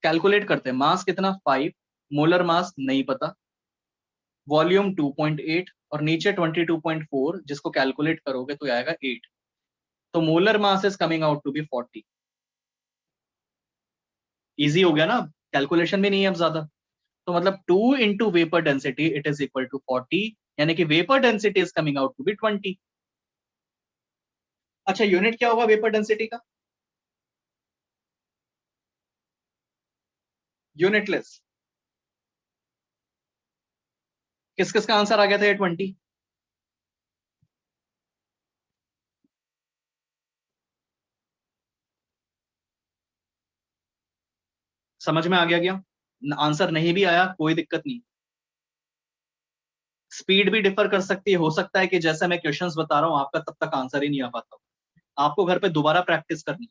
Calculate करते हैं, मास कितना 5, मोलर मास नहीं पता, वॉल्यूम 2.8 और नीचे 22.4, जिसको कैलकुलेट करोगे तो आएगा 8। तो molar mass is coming out to be 40। Easy हो गया ना, कैलकुलेशन भी नहीं है अब ज्यादा। तो मतलब 2 into vapour density it is equal to 40, यानी कि vapour density is coming out to be 20। अच्छा, यूनिट क्या होगा वेपर डेंसिटी का? यूनिटलेस। किस किस का आंसर आ गया था ये 20? समझ में आ गया क्या? आंसर नहीं भी आया कोई दिक्कत नहीं, स्पीड भी डिफर कर सकती है, हो सकता है कि जैसे मैं क्वेश्चंस बता रहा हूं आपका तब तक आंसर ही नहीं आ पाता, आपको घर पे दोबारा प्रैक्टिस करनी।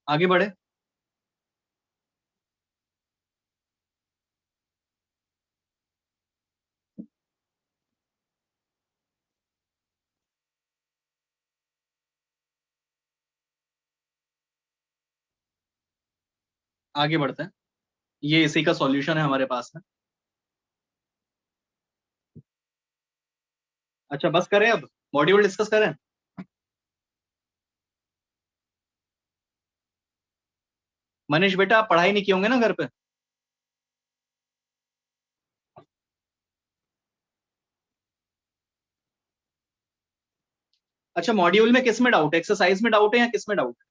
आगे बढ़े। आगे बढ़ते हैं, ये इसी का सॉल्यूशन है हमारे पास में। अच्छा बस करें अब, मॉड्यूल डिस्कस करें। मनीष बेटा आप पढ़ाई नहीं किए होंगे ना घर पे? अच्छा मॉड्यूल में किस में डाउट है, एक्सरसाइज में डाउट है या किस में डाउट है?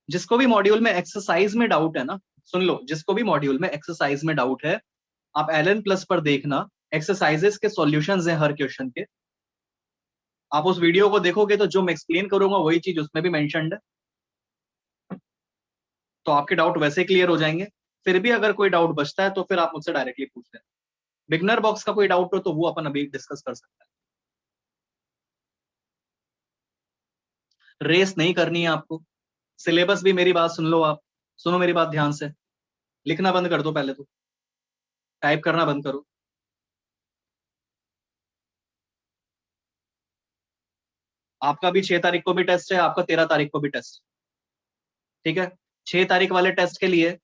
जिसको भी मॉड्यूल में एक्सरसाइज में डाउट है ना, सुन लो, जिसको भी मॉड्यूल में एक्सरसाइज में डाउट है, आप एलन प्लस पर देखना, एक्सरसाइजेस के सॉल्यूशंस हैं हर क्वेश्चन के। आप उस वीडियो को देखोगे तो जो मैं एक्सप्लेन करूंगा वही चीज उसमें भी मेंशन्ड है, तो आपके डाउट वैसे क्लियर हो जाएंगे। फिर भी अगर कोई डाउट बचता है तो फिर आप मुझसे डायरेक्टली पूछ लें। बिगनर बॉक्स का कोई डाउट हो तो वो अपन अभी डिस्कस कर सकते हैं। रेस नहीं करनी है आपको, सिलेबस भी मेरी बात सुन लो, आप सुनो मेरी बात ध्यान से, लिखना बंद कर दो पहले तो, टाइप करना बंद करो। आपका भी 6 तारीख को भी टेस्ट है, आपका 13 तारीख को भी टेस्ट, ठीक है। 6 तारीख वाले टेस्ट के लिए,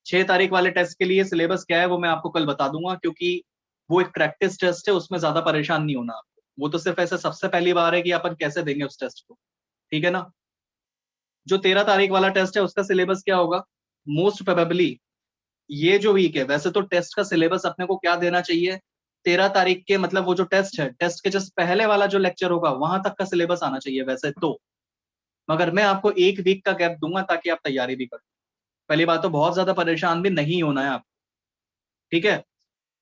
6 तारीख वाले टेस्ट के लिए सिलेबस क्या है वो मैं आपको कल बता दूंगा, क्योंकि वो एक प्रैक्टिस टेस्ट है, उसमें ज्यादा परेशान नहीं होना आपको, वो तो सिर्फ ऐसे सबसे पहली बार है कि अपन कैसे देंगे उस टेस्ट को, ठीक है ना। जो 13 तारीख वाला टेस्ट है उसका सिलेबस क्या होगा, मोस्ट प्रोबेबली ये जो वीक है, वैसे तो टेस्ट का सिलेबस अपने को क्या देना चाहिए, 13 तारीख के मतलब वो जो टेस्ट है, टेस्ट के जस्ट पहले वाला जो लेक्चर होगा वहां तक का सिलेबस आना चाहिए वैसे तो, मगर मैं आपको एक वीक का गैप दूंगा ताकि आप तैयारी भी करें। पहली बात तो बहुत ज्यादा परेशान भी नहीं होना है आपको, ठीक है।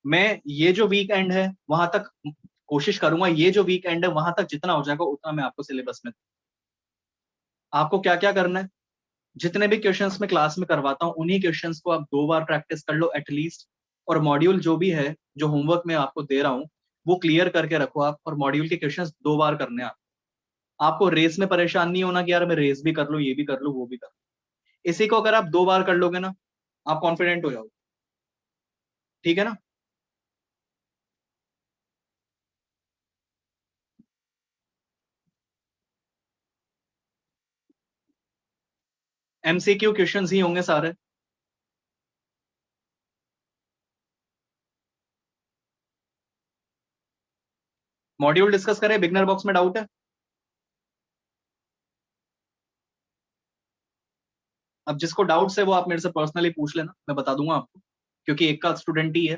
मैं ये जो वीक एंड है वहां तक कोशिश करूंगा, ये जो वीक एंड है वहां तक जितना हो जाएगा उतना मैं आपको सिलेबस में, आपको क्या क्या करना है, जितने भी क्वेश्चंस मैं क्लास में करवाता हूँ उन्हीं क्वेश्चंस को आप 2 बार प्रैक्टिस कर लो एटलीस्ट, और मॉड्यूल जो भी है, जो होमवर्क मैं आपको दे रहा हूँ वो क्लियर करके रखो आप, और मॉड्यूल के क्वेश्चंस 2 बार करने हैं आप। आपको रेस में परेशान नहीं होना कि यार मैं रेस भी कर लूँ, ये भी कर लूँ, वो भी कर लूँ। इसी को अगर आप 2 बार कर लोगे ना, आप कॉन्फिडेंट हो जाओगे, ठीक है ना। एमसीक्यू क्वेश्चंस ही होंगे सारे। मॉड्यूल डिस्कस करें, बिगनर बॉक्स में डाउट है? अब जिसको डाउट्स है वो आप मेरे से पर्सनली पूछ लेना, मैं बता दूंगा आपको, क्योंकि एक का स्टूडेंट ही है,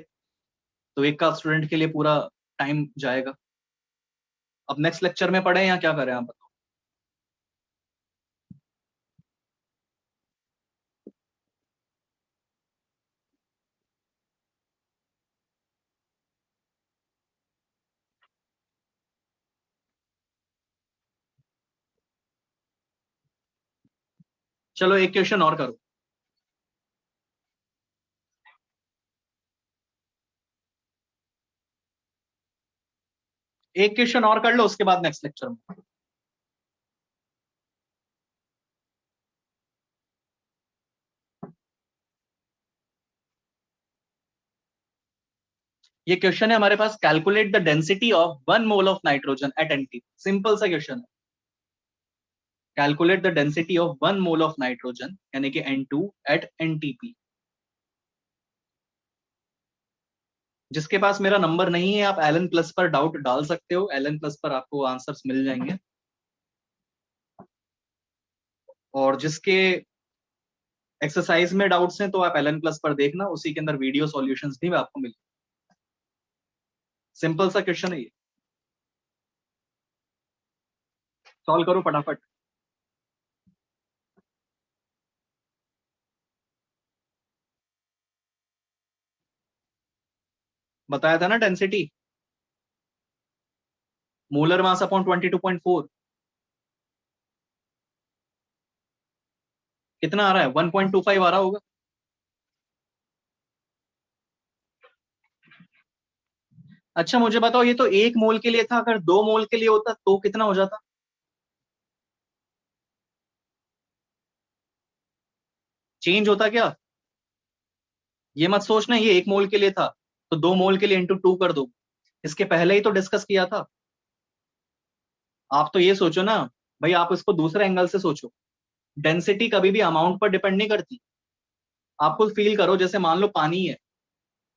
तो एक का स्टूडेंट के लिए पूरा टाइम जाएगा। अब नेक्स्ट लेक्चर में पढ़े या क्या करें आप बताओ। चलो एक क्वेश्चन और करो, एक क्वेश्चन और कर लो उसके बाद नेक्स्ट लेक्चर में। ये क्वेश्चन है हमारे पास, calculate the density of 1 mole of nitrogen at NT, simple सा क्वेश्चन है। Calculate the density of 1 mole of nitrogen यानी कि N2 एट एनटीपी। जिसके पास मेरा नंबर नहीं है आप एलन प्लस पर डाउट डाल सकते हो, एलन प्लस पर आपको आंसर्स मिल जाएंगे। और जिसके एक्सरसाइज में डाउट्स हैं तो आप LN प्लस पर देखना, उसी के अंदर वीडियो सॉल्यूशंस भी आपको मिल, सिंपल सा क्वेश्चन है ये, सॉल्व करो फटाफट। बताया था ना डेंसिटी, मोलर मास अपॉन 22.4 कितना आ रहा है, 1.25 आ रहा होगा। अच्छा मुझे बताओ, ये तो 1 मोल के लिए था, अगर 2 मोल के लिए होता तो कितना हो जाता? चेंज होता क्या? ये मत सोचना ये 1 मोल के लिए था तो 2 मोल के लिए इंटू 2 कर दो, इसके पहले ही तो डिस्कस किया था। आप तो ये सोचो ना भाई, आप इसको दूसरे एंगल से सोचो, डेंसिटी कभी भी अमाउंट पर डिपेंड नहीं करती। आपको फील करो जैसे मान लो पानी है,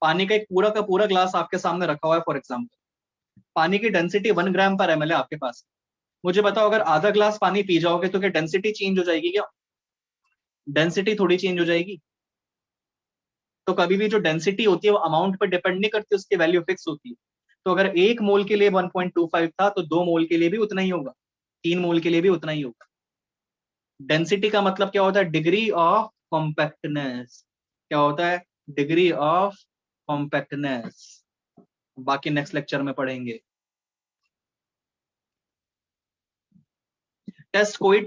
पानी का एक पूरा का पूरा ग्लास आपके सामने रखा हुआ है फॉर एग्जाम्पल, पानी की डेंसिटी 1 ग्राम पर ml है आपके पास। मुझे बताओ अगर आधा ग्लास पानी पी जाओगे तो क्या डेंसिटी चेंज हो जाएगी क्या? डेंसिटी थोड़ी चेंज हो जाएगी। तो कभी भी जो डेंसिटी होती है वो अमाउंट पर डिपेंड नहीं करती, उसकी वैल्यू फिक्स होती है। तो अगर 1 मोल के लिए 1.25 था तो 2 मोल के लिए भी उतना ही होगा, 3 मोल के लिए भी उतना ही होगा। डेंसिटी का मतलब क्या होता है? Degree of compactness. क्या होता है? Degree of compactness. बाकी नेक्स्ट लेक्चर में पढ़ेंगे। टेस्ट कोई